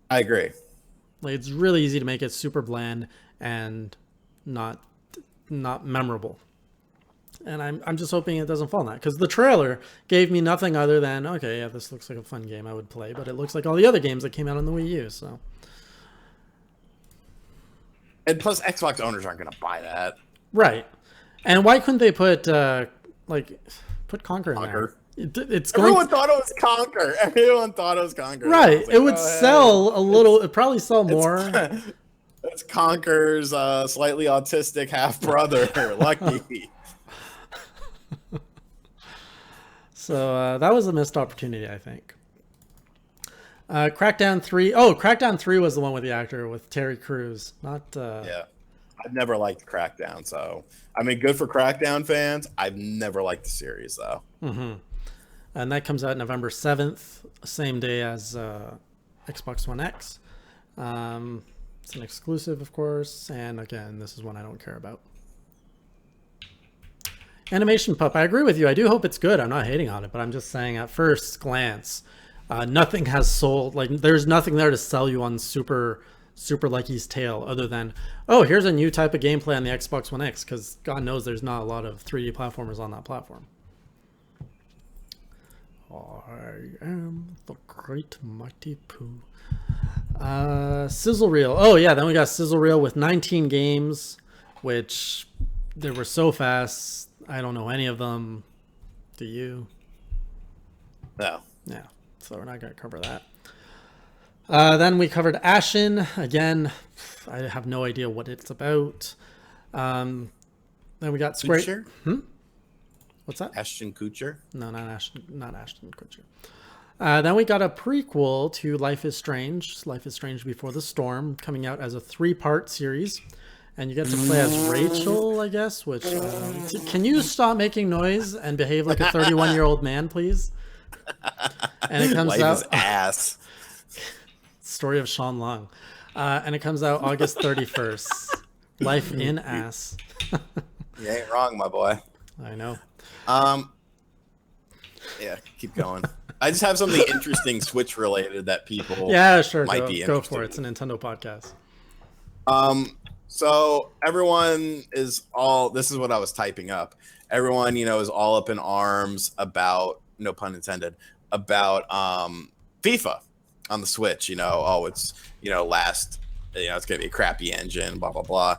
I agree. Like it's really easy to make it super bland and not memorable. And I'm just hoping it doesn't fall in that, because the trailer gave me nothing other than, okay, yeah, this looks like a fun game I would play, but it looks like all the other games that came out on the Wii U. So, and plus, Xbox owners aren't going to buy that. Right. And why couldn't they put Conquer in Conquer. there? It's Everyone thought it was Conquer. Everyone thought it was Conquer. Right. Like, it would sell a little. It'd probably sell more. It's Conquer's slightly autistic half brother, Lucky. So that was a missed opportunity, I think. Crackdown 3. Oh, Crackdown 3 was the one with the actor, with Terry Crews. Not. Yeah. I've never liked Crackdown, so I mean, good for Crackdown fans. I've never liked the series, though. And that comes out November 7th, same day as Xbox One X. It's an exclusive, of course, and again, this is one I don't care about. Animation Pup, I agree with you. I do hope it's good. I'm not hating on it, but I'm just saying at first glance, nothing has sold. Like, there's nothing there to sell you on Super Lucky's Tale other than, oh, here's a new type of gameplay on the Xbox One X, because God knows there's not a lot of 3D platformers on that platform. I am the great mighty Pooh. Sizzle Reel. Oh yeah, then we got Sizzle Reel with 19 games, which they were so fast. I don't know any of them. Do you? No. Yeah. So we're not going to cover that. Then we covered Ashen. Again, I have no idea what it's about. Then we got Square. Kutcher? What's that? Ashton Kutcher? No, not Ashton. Not Ashton Kutcher. Then we got a prequel to Life is Strange. Life is Strange Before the Storm, coming out as a 3-part series. And you get to play as Rachel, I guess. Which can you stop making noise and behave like a 31-year-old man, please? And it comes Life out. Is ass. Story of Sean Long. And it comes out August 31st. Life in ass. You ain't wrong, my boy. I know. Yeah, keep going. I just have something interesting Switch related that people Sure. might be interested go for it. It's a Nintendo podcast. So everyone is all, this is what I was typing up. Everyone, is all up in arms about, no pun intended, about FIFA on the Switch. It's it's going to be a crappy engine, blah, blah, blah.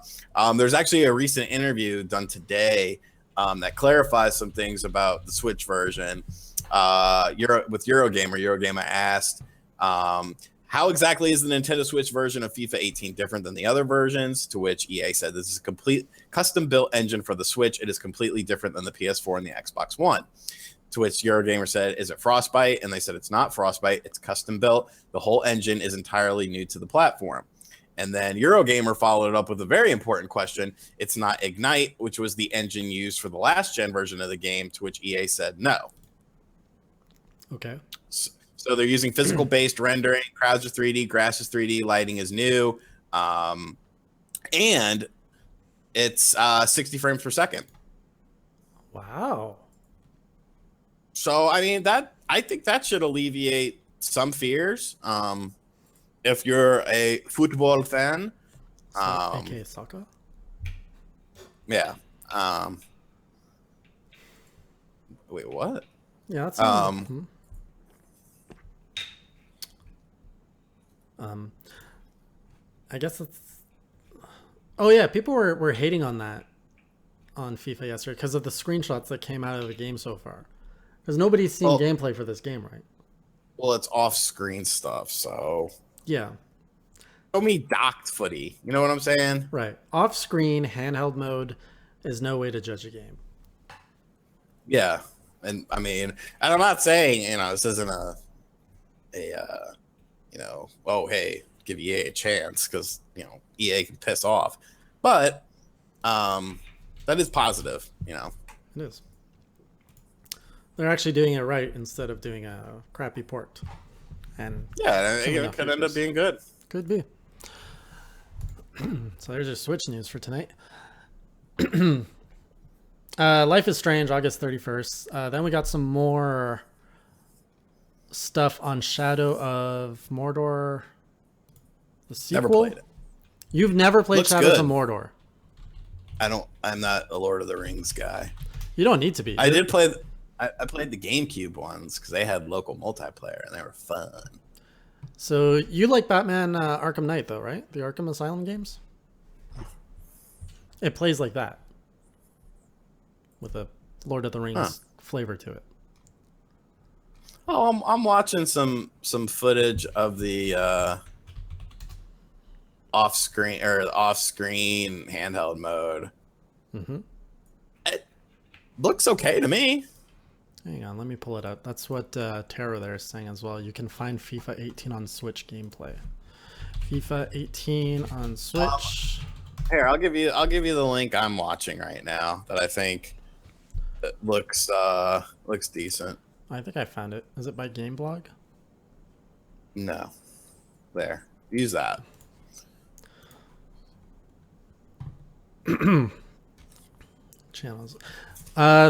There's actually a recent interview done today that clarifies some things about the Switch version. With Eurogamer asked, how exactly is the Nintendo Switch version of FIFA 18 different than the other versions? To which EA said, this is a complete custom-built engine for the Switch. It is completely different than the PS4 and the Xbox One. To which Eurogamer said, is it Frostbite? And they said, it's not Frostbite. It's custom-built. The whole engine is entirely new to the platform. And then Eurogamer followed it up with a very important question. It's not Ignite, which was the engine used for the last-gen version of the game, to which EA said no. Okay. So they're using physical-based rendering. Crowds are 3D. Grass is 3D. Lighting is new. And it's 60 frames per second. Wow. So, I think that should alleviate some fears. If you're a football fan. AKA soccer? Yeah. Wait, what? Yeah, that's I guess it's. Oh yeah, people were hating on that on FIFA yesterday because of the screenshots that came out of the game so far. Because nobody's seen gameplay for this game, right? Well, it's off-screen stuff, so yeah. Show me docked footy. You know what I'm saying? Right. Off-screen handheld mode is no way to judge a game. Yeah, and and I'm not saying this isn't oh hey, give EA a chance because EA can piss off, but that is positive. It is. They're actually doing it right instead of doing a crappy port. And yeah, it could end up being good. Could be. So there's your Switch news for tonight. Life is Strange, August 31st. Then we got some more stuff on Shadow of Mordor. The sequel. Never played it. You've never played Looks Shadows good. of Mordor. I'm not a Lord of the Rings guy. You don't need to be. I did play. I played the GameCube ones because they had local multiplayer and they were fun. So you like Batman Arkham Knight though, right? The Arkham Asylum games? It plays like that. With a Lord of the Rings flavor to it. Oh, I'm watching some footage of the off-screen handheld mode. Mm-hmm. It looks okay to me. Hang on, let me pull it up. That's what Taro there is saying as well. You can find FIFA 18 on Switch gameplay. FIFA 18 on Switch. Here, I'll give you the link I'm watching right now that I think it looks decent. I think I found it. Is it by Gameblog? No. There. Use that. Channels.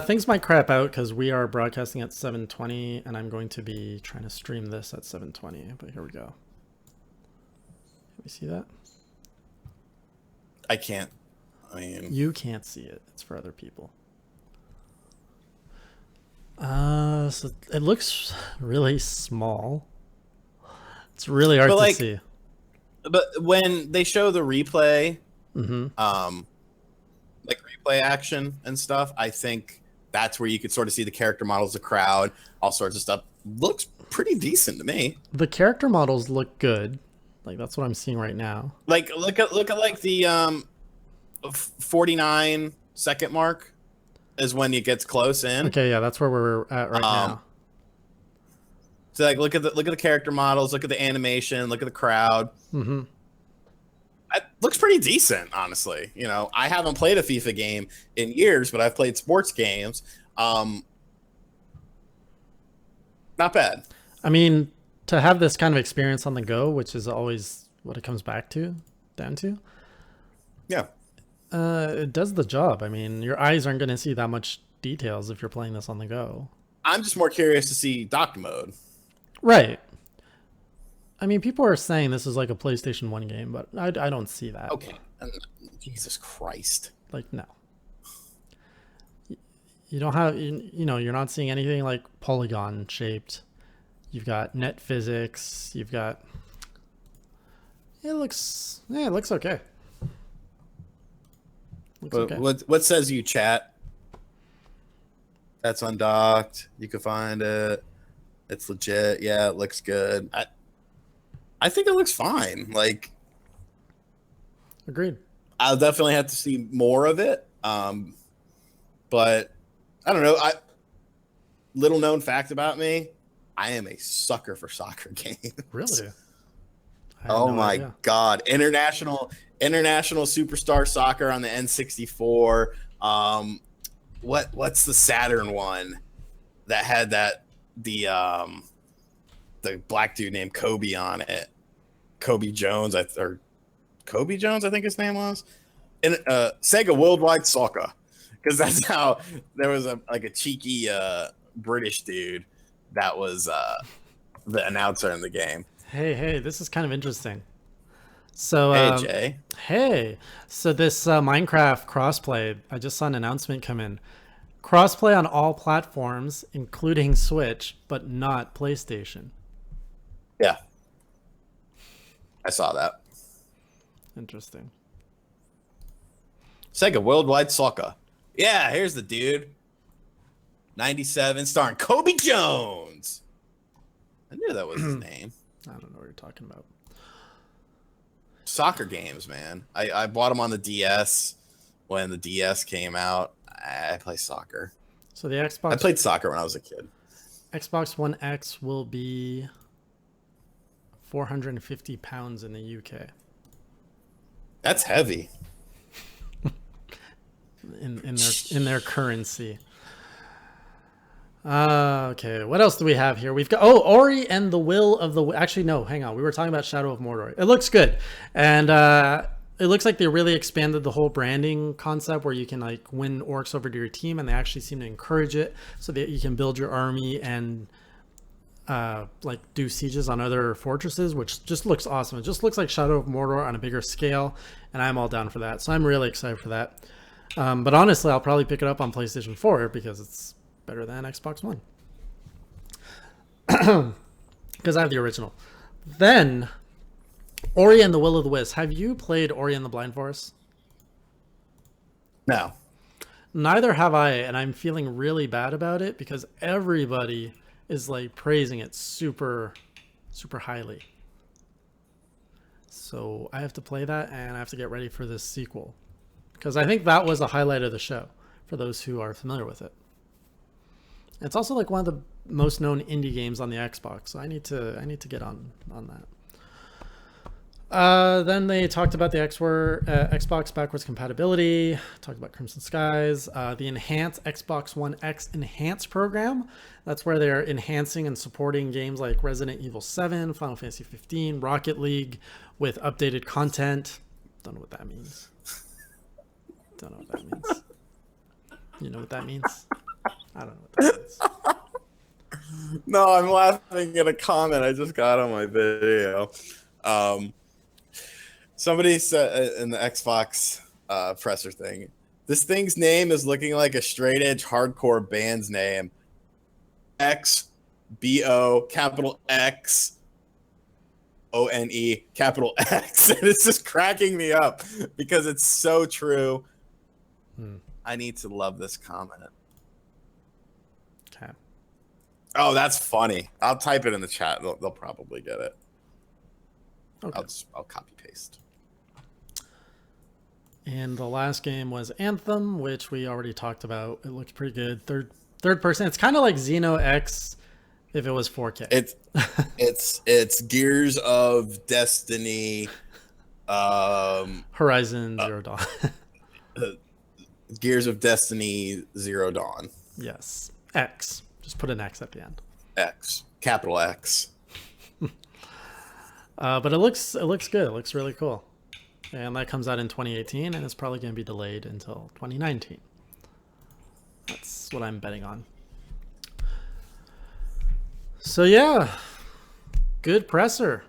Things might crap out because we are broadcasting at 7:20 and I'm going to be trying to stream this at 7:20, but here we go. Can we see that? I can't. You can't see it. It's for other people. So it looks really small. It's really hard to see. But when they show the replay, like replay action and stuff, I think that's where you could sort of see the character models, the crowd, all sorts of stuff. Looks pretty decent to me. The character models look good. Like that's what I'm seeing right now. Like look at like the 49 second mark is when it gets close in. Okay, yeah, that's where we're at right now. So like look at the character models, look at the animation, look at the crowd. Mm-hmm. It looks pretty decent, honestly. You know, I haven't played a FIFA game in years, but I've played sports games. Not bad. I mean, to have this kind of experience on the go, which is always what it comes down to, Yeah. it does the job. I mean, your eyes aren't going to see that much details if you're playing this on the go. I'm just more curious to see dock mode. Right. I mean, people are saying this is like a PlayStation 1 game, but I don't see that. Okay. Jesus Christ. Like, no. You don't have, you know, you're not seeing anything like polygon shaped. You've got net physics. You've got, it looks okay. Looks But okay. what says you, chat? That's undocked. You can find it. It's legit. Yeah, it looks good. I think it looks fine. Like, Agreed. I'll definitely have to see more of it. But I don't know. Little known fact about me, I am a sucker for soccer games. Really? Oh my God. International Superstar Soccer on the N64. What's the Saturn one that had the black dude named Kobe on it? Kobe Jones, I think his name was. And Sega Worldwide Soccer. Because that's how there was a cheeky British dude that was the announcer in the game. Hey, this is kind of interesting. So, Hey, Jay. Hey, so this Minecraft crossplay, I just saw an announcement come in. Crossplay on all platforms, including Switch, but not PlayStation. Yeah. I saw that. Interesting. Sega Worldwide Soccer. Yeah, here's the dude. 97, starring Kobe Jones. I knew that was his name. I don't know what you're talking about. Soccer games, man. I bought them on the DS when the DS came out. I play soccer. So the Xbox. I played soccer when I was a kid. Xbox One X will be 450 pounds in the UK. That's heavy. In their currency. Okay, what else do we have here? We've got Ori and the Will of the. Actually, no, hang on. We were talking about Shadow of Mordor. It looks good, and it looks like they really expanded the whole branding concept where you can like win orcs over to your team, and they actually seem to encourage it so that you can build your army and like do sieges on other fortresses, which just looks awesome. It just looks like Shadow of Mordor on a bigger scale, and I'm all down for that. So I'm really excited for that. But honestly, I'll probably pick it up on PlayStation 4 because it's better than Xbox One. Because I have the original. Then, Ori and the Will of the Wisps. Have you played Ori and the Blind Forest? No. Neither have I, and I'm feeling really bad about it because everybody is like praising it super, super highly. So I have to play that, and I have to get ready for this sequel. Because I think that was a highlight of the show, for those who are familiar with it. It's also like one of the most known indie games on the Xbox, so I need to get on that. Then they talked about the Xbox backwards compatibility, talked about Crimson Skies, the enhanced Xbox One X Enhance program. That's where they're enhancing and supporting games like Resident Evil 7, Final Fantasy 15, Rocket League with updated content. Don't know what that means. Don't know what that means. You know what that means? I don't know what that means. No, I'm laughing at a comment I just got on my video. Somebody said in the Xbox presser thing, this thing's name is looking like a straight edge hardcore band's name. XBO capital X ONE capital X. And it's just cracking me up because it's so true. I need to love this comment. Okay. Oh, that's funny. I'll type it in the chat. They'll probably get it. Okay. I'll copy paste. And the last game was Anthem, which we already talked about. It looked pretty good. Third person. It's kind of like Xeno X if it was 4K. It's Gears of Destiny, Horizon Zero Dawn. Gears of Destiny Zero Dawn. Yes. X. Just put an X at the end. X. Capital X. But it looks good. It looks really cool. And that comes out in 2018, and it's probably going to be delayed until 2019. That's what I'm betting on. So yeah, good presser.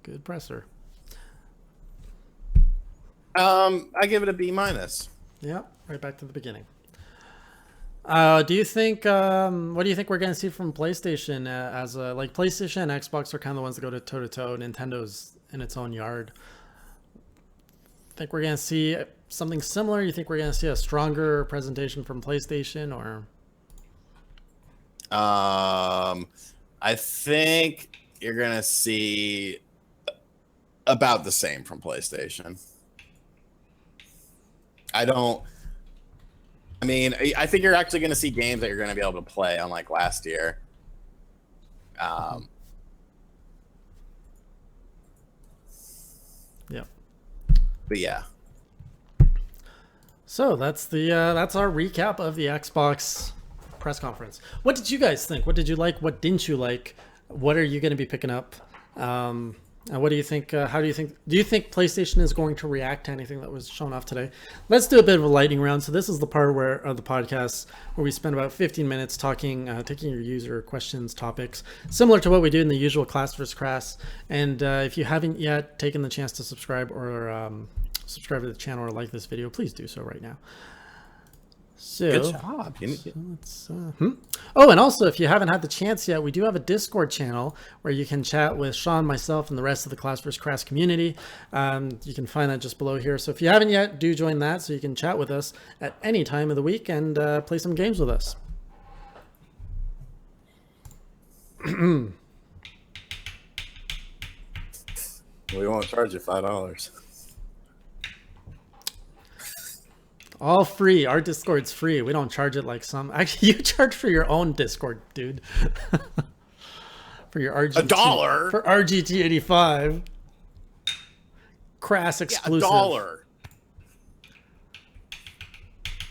Good presser. I give it a B minus. Yeah, right back to the beginning. Do you think? What do you think we're going to see from PlayStation? As like PlayStation and Xbox are kind of the ones that go toe to toe. Nintendo's in its own yard. Think we're going to see something similar? You think we're going to see a stronger presentation from PlayStation, or? I think you're gonna see about the same from PlayStation. I think you're actually going to see games that you're going to be able to play, unlike last year. Yeah. But yeah. So that's our recap of the Xbox press conference. What did you guys think? What did you like? What didn't you like? What are you going to be picking up? And what do you think? Do you think PlayStation is going to react to anything that was shown off today? Let's do a bit of a lightning round. So this is the part of the podcast where we spend about 15 minutes talking, taking your user questions, topics, similar to what we do in the usual Class vs. Crass. And if you haven't yet taken the chance to subscribe or subscribe to the channel or like this video, please do so right now. So, good job. Oh, and also, if you haven't had the chance yet, we do have a Discord channel where you can chat with Sean, myself, and the rest of the Class vs. Crass community. You can find that just below here. So if you haven't yet, do join that so you can chat with us at any time of the week and play some games with us. We won't charge you $5. All free. Our Discord's free. We don't charge it like some. Actually, you charge for your own Discord, dude. For your RGT. $1 for RGT 85. Crass exclusive. Yeah, $1.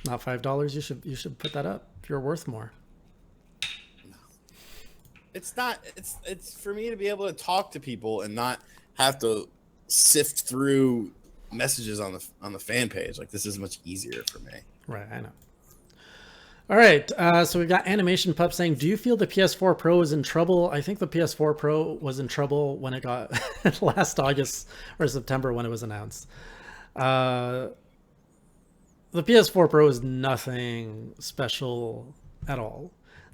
Not $5. You should put that up. You're worth more. It's not. It's for me to be able to talk to people and not have to sift through messages on the fan page. Like, this is much easier for me. Right, I know. All right, so we got Animation Pup saying, do you feel the PS4 Pro is in trouble? I think the PS4 Pro was in trouble when it got last August or September when it was announced. The PS4 Pro is nothing special at all,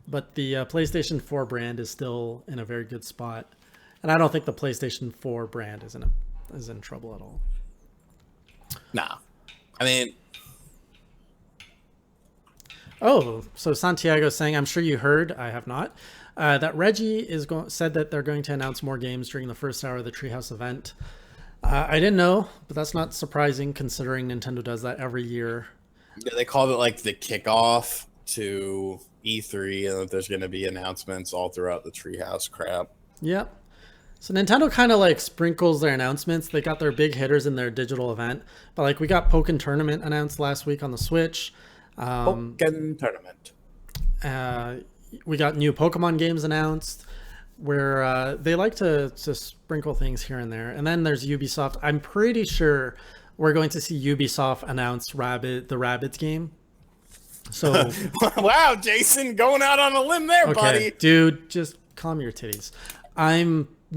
but the PlayStation 4 brand is still in a very good spot, and I don't think the PlayStation 4 brand is in trouble at all. Nah. I mean... Oh, so Santiago saying, I'm sure you heard, I have not, that Reggie said that they're going to announce more games during the first hour of the Treehouse event. I didn't know, but that's not surprising considering Nintendo does that every year. Yeah, they called it like the kickoff to E3, and that there's going to be announcements all throughout the Treehouse crap. Yep. So Nintendo kind of like sprinkles their announcements. They got their big hitters in their digital event, but like we got Pokken Tournament announced last week on the Switch. Pokken Tournament. We got new Pokemon games announced, where they like to sprinkle things here and there. And then there's Ubisoft. I'm pretty sure we're going to see Ubisoft announce the Rabbids game. So wow, Jason, going out on a limb there, buddy. Dude, just calm your titties.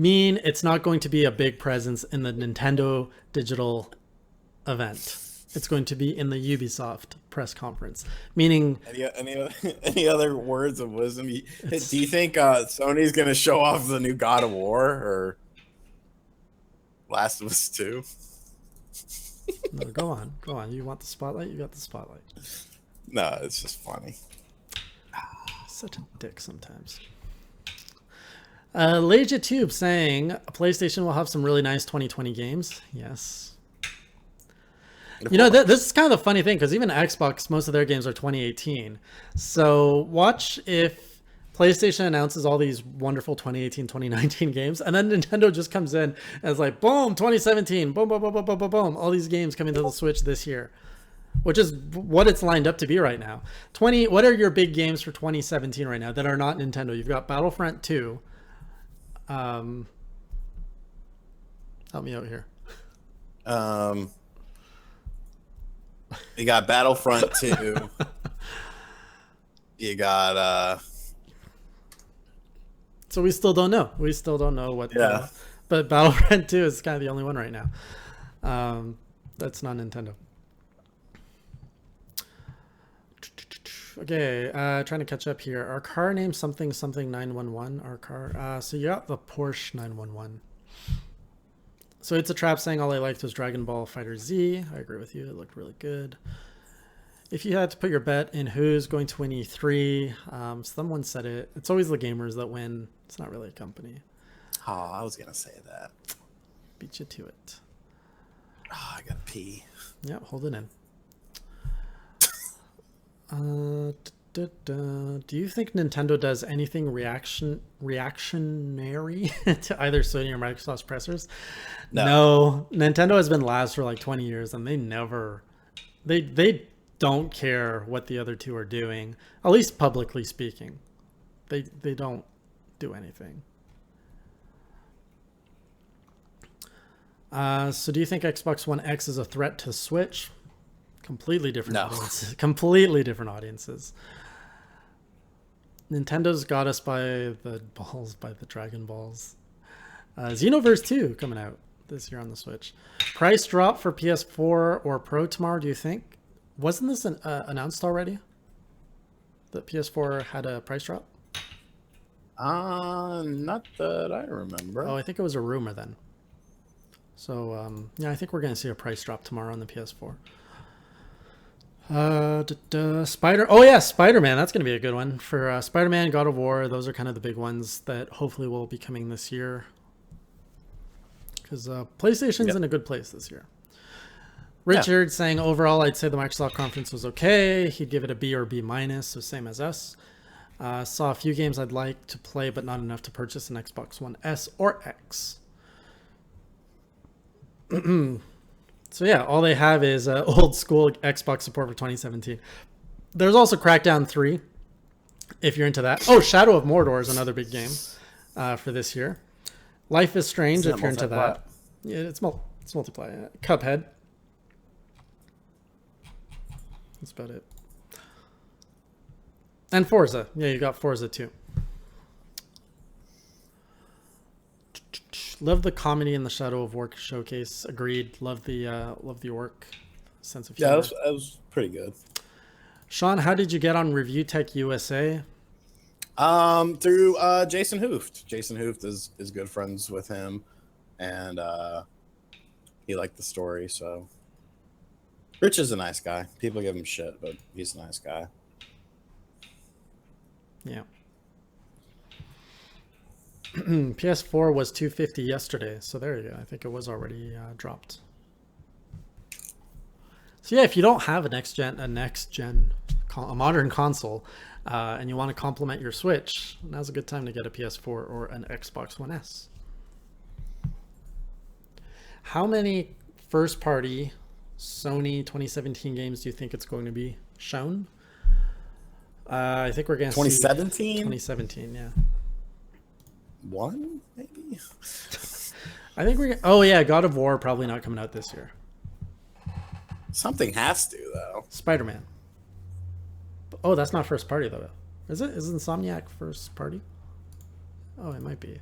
It's not going to be a big presence in the Nintendo digital event. It's going to be in the Ubisoft press conference. Meaning, any other words of wisdom? Do you think Sony's going to show off the new God of War or Last of Us 2? No, go on, go on. You want the spotlight? You got the spotlight. No, it's just funny. Such a dick sometimes. Legia Tube saying PlayStation will have some really nice 2020 games. Yes. You know, this is kind of the funny thing because even Xbox, most of their games are 2018. So watch if PlayStation announces all these wonderful 2018, 2019 games, and then Nintendo just comes in and is like, boom, 2017, boom, boom, boom, boom, boom, boom, boom. All these games coming to the Switch this year, which is what it's lined up to be right now. What are your big games for 2017 right now that are not Nintendo? You've got Battlefront 2. Help me out here. You got Battlefront 2. You got So we still don't know. We still don't know what. Yeah. But Battlefront 2 is kind of the only one right now. That's not Nintendo. Okay, trying to catch up here. Our car name something 911. Our car. So you got the Porsche 911. So it's a trap saying all I liked was Dragon Ball Fighter Z. I agree with you. It looked really good. If you had to put your bet in who's going to win E3, someone said it. It's always the gamers that win. It's not really a company. Oh, I was gonna say that. Beat you to it. Oh, I gotta pee. Yeah, hold it in. Do you think Nintendo does anything reactionary to either Sony or Microsoft's pressers? No. Nintendo has been last for like 20 years, and they don't care what the other two are doing. At least publicly speaking, they don't do anything. So do you think Xbox One X is a threat to Switch? Completely different audiences. Completely different audiences. Nintendo's got us by the balls, by the Dragon Balls. Xenoverse 2 coming out this year on the Switch. Price drop for PS4 or Pro tomorrow, do you think? Wasn't this announced already? That PS4 had a price drop? Not that I remember. Oh, I think it was a rumor then. So, yeah, I think we're going to see a price drop tomorrow on the PS4. Spider-Man. That's going to be a good one for Spider-Man, God of War. Those are kind of the big ones that hopefully will be coming this year. Because PlayStation's in a good place this year. Richard saying overall, I'd say the Microsoft conference was okay. He'd give it a B or B minus, so same as us. Saw a few games I'd like to play, but not enough to purchase an Xbox One S or X. So yeah, all they have is old school Xbox support for 2017. There's also Crackdown 3, if you're into that. Oh, Shadow of Mordor is another big game for this year. Life is Strange, if you're into that. Yeah, it's multiplayer. Cuphead. That's about it. And Forza. Yeah, you got Forza too. Love the comedy in the Shadow of War showcase. Agreed. Love the orc sense of humor. Yeah, that was pretty good. Sean, how did you get on Review Tech USA? Through Jason Hooft. Jason Hooft is good friends with him, and he liked the story. So Rich is a nice guy. People give him shit, but he's a nice guy. Yeah. PS4 was $250 yesterday, so there you go. I think it was already dropped. So yeah, if you don't have a modern console, and you want to complement your Switch, now's a good time to get a PS4 or an Xbox One S. How many first-party Sony 2017 games do you think it's going to be shown? I think we're going to 2017? 2017, yeah. One, maybe? I think we're... Oh, yeah, God of War probably not coming out this year. Something has to, though. Spider-Man. Oh, that's not first party, though. Is it? Is Insomniac first party? Oh, it might be.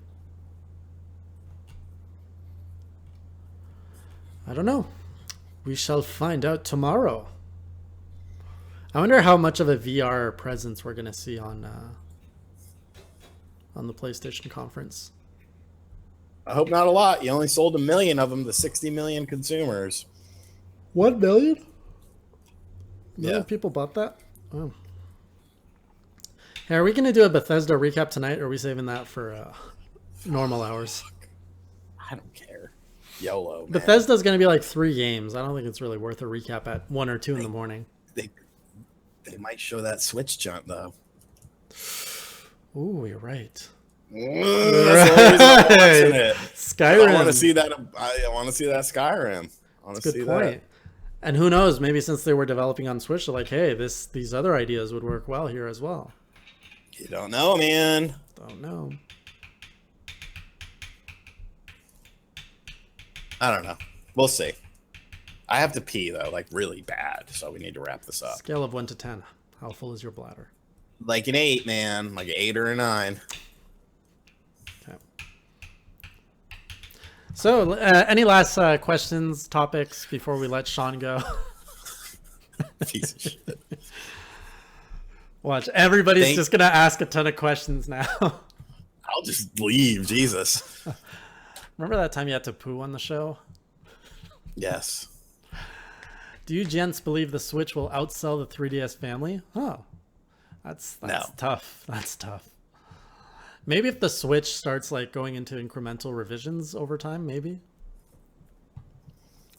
I don't know. We shall find out tomorrow. I wonder how much of a VR presence we're going to see on the PlayStation conference. I hope not a lot. You only sold 1 million of them to 60 million consumers. 1 million? Yeah. People bought that? Oh. Hey, are we going to do a Bethesda recap tonight, or are we saving that for normal hours? I don't care. YOLO, man. Bethesda's going to be like 3 games. I don't think it's really worth a recap at 1 or 2 in the morning. They might show that Switch jump though. Ooh, you're right. That's the reason I'm watching it. Skyrim. I want to see that. I want to see that Skyrim. I want to see Good point. that. And who knows? Maybe since they were developing on Switch, they're like, "Hey, these other ideas would work well here as well." You don't know, man. Don't know. I don't know. We'll see. I have to pee though, like really bad. So we need to wrap this up. Scale of 1 to 10. How full is your bladder? Like an 8, man. Like an 8 or a 9. Okay. So, any last questions, topics before we let Sean go? Piece of shit. Watch, everybody's just gonna ask a ton of questions now. I'll just leave. Jesus. Remember that time you had to poo on the show? Yes. Do you gents believe the Switch will outsell the 3DS family? Oh, that's No. tough. That's tough. Maybe if the Switch starts like going into incremental revisions over time, maybe.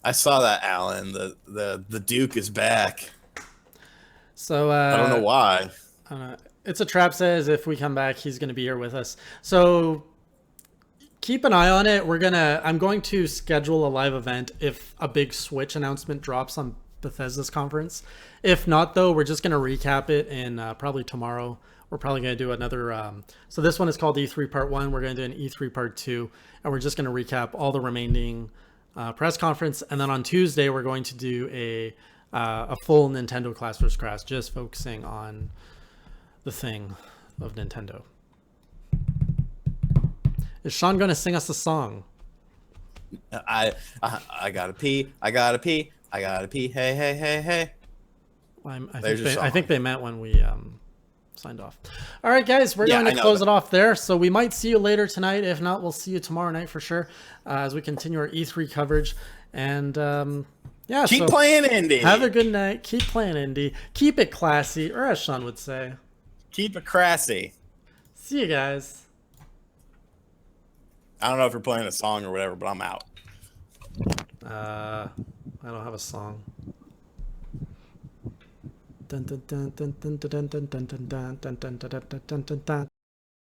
I saw that, Alan. The Duke is back. So I don't know why. It's a trap says if we come back, he's going to be here with us. So keep an eye on it. I'm going to schedule a live event if a big Switch announcement drops on Bethesda's conference. If not, though, we're just going to recap it in probably tomorrow. We're probably going to do another. So this one is called E3 Part 1. We're going to do an E3 Part 2. And we're just going to recap all the remaining press conference. And then on Tuesday, we're going to do a full Nintendo Class vs. Crass, just focusing on the thing of Nintendo. Is Sean going to sing us a song? I gotta pee. I gotta pee. I gotta pee. Hey, hey, hey, hey. I think they meant when we signed off. All right, guys, we're going to close it off there. So we might see you later tonight. If not, we'll see you tomorrow night for sure as we continue our E3 coverage. And keep playing indie. Have a good night. Keep playing indie. Keep it classy, or as Sean would say, keep it crassy. See you guys. I don't know if you're playing a song or whatever, but I'm out. I don't have a song. Dun dun dun dun dun dun dun dun dun dun dun dun dun dun dun dun.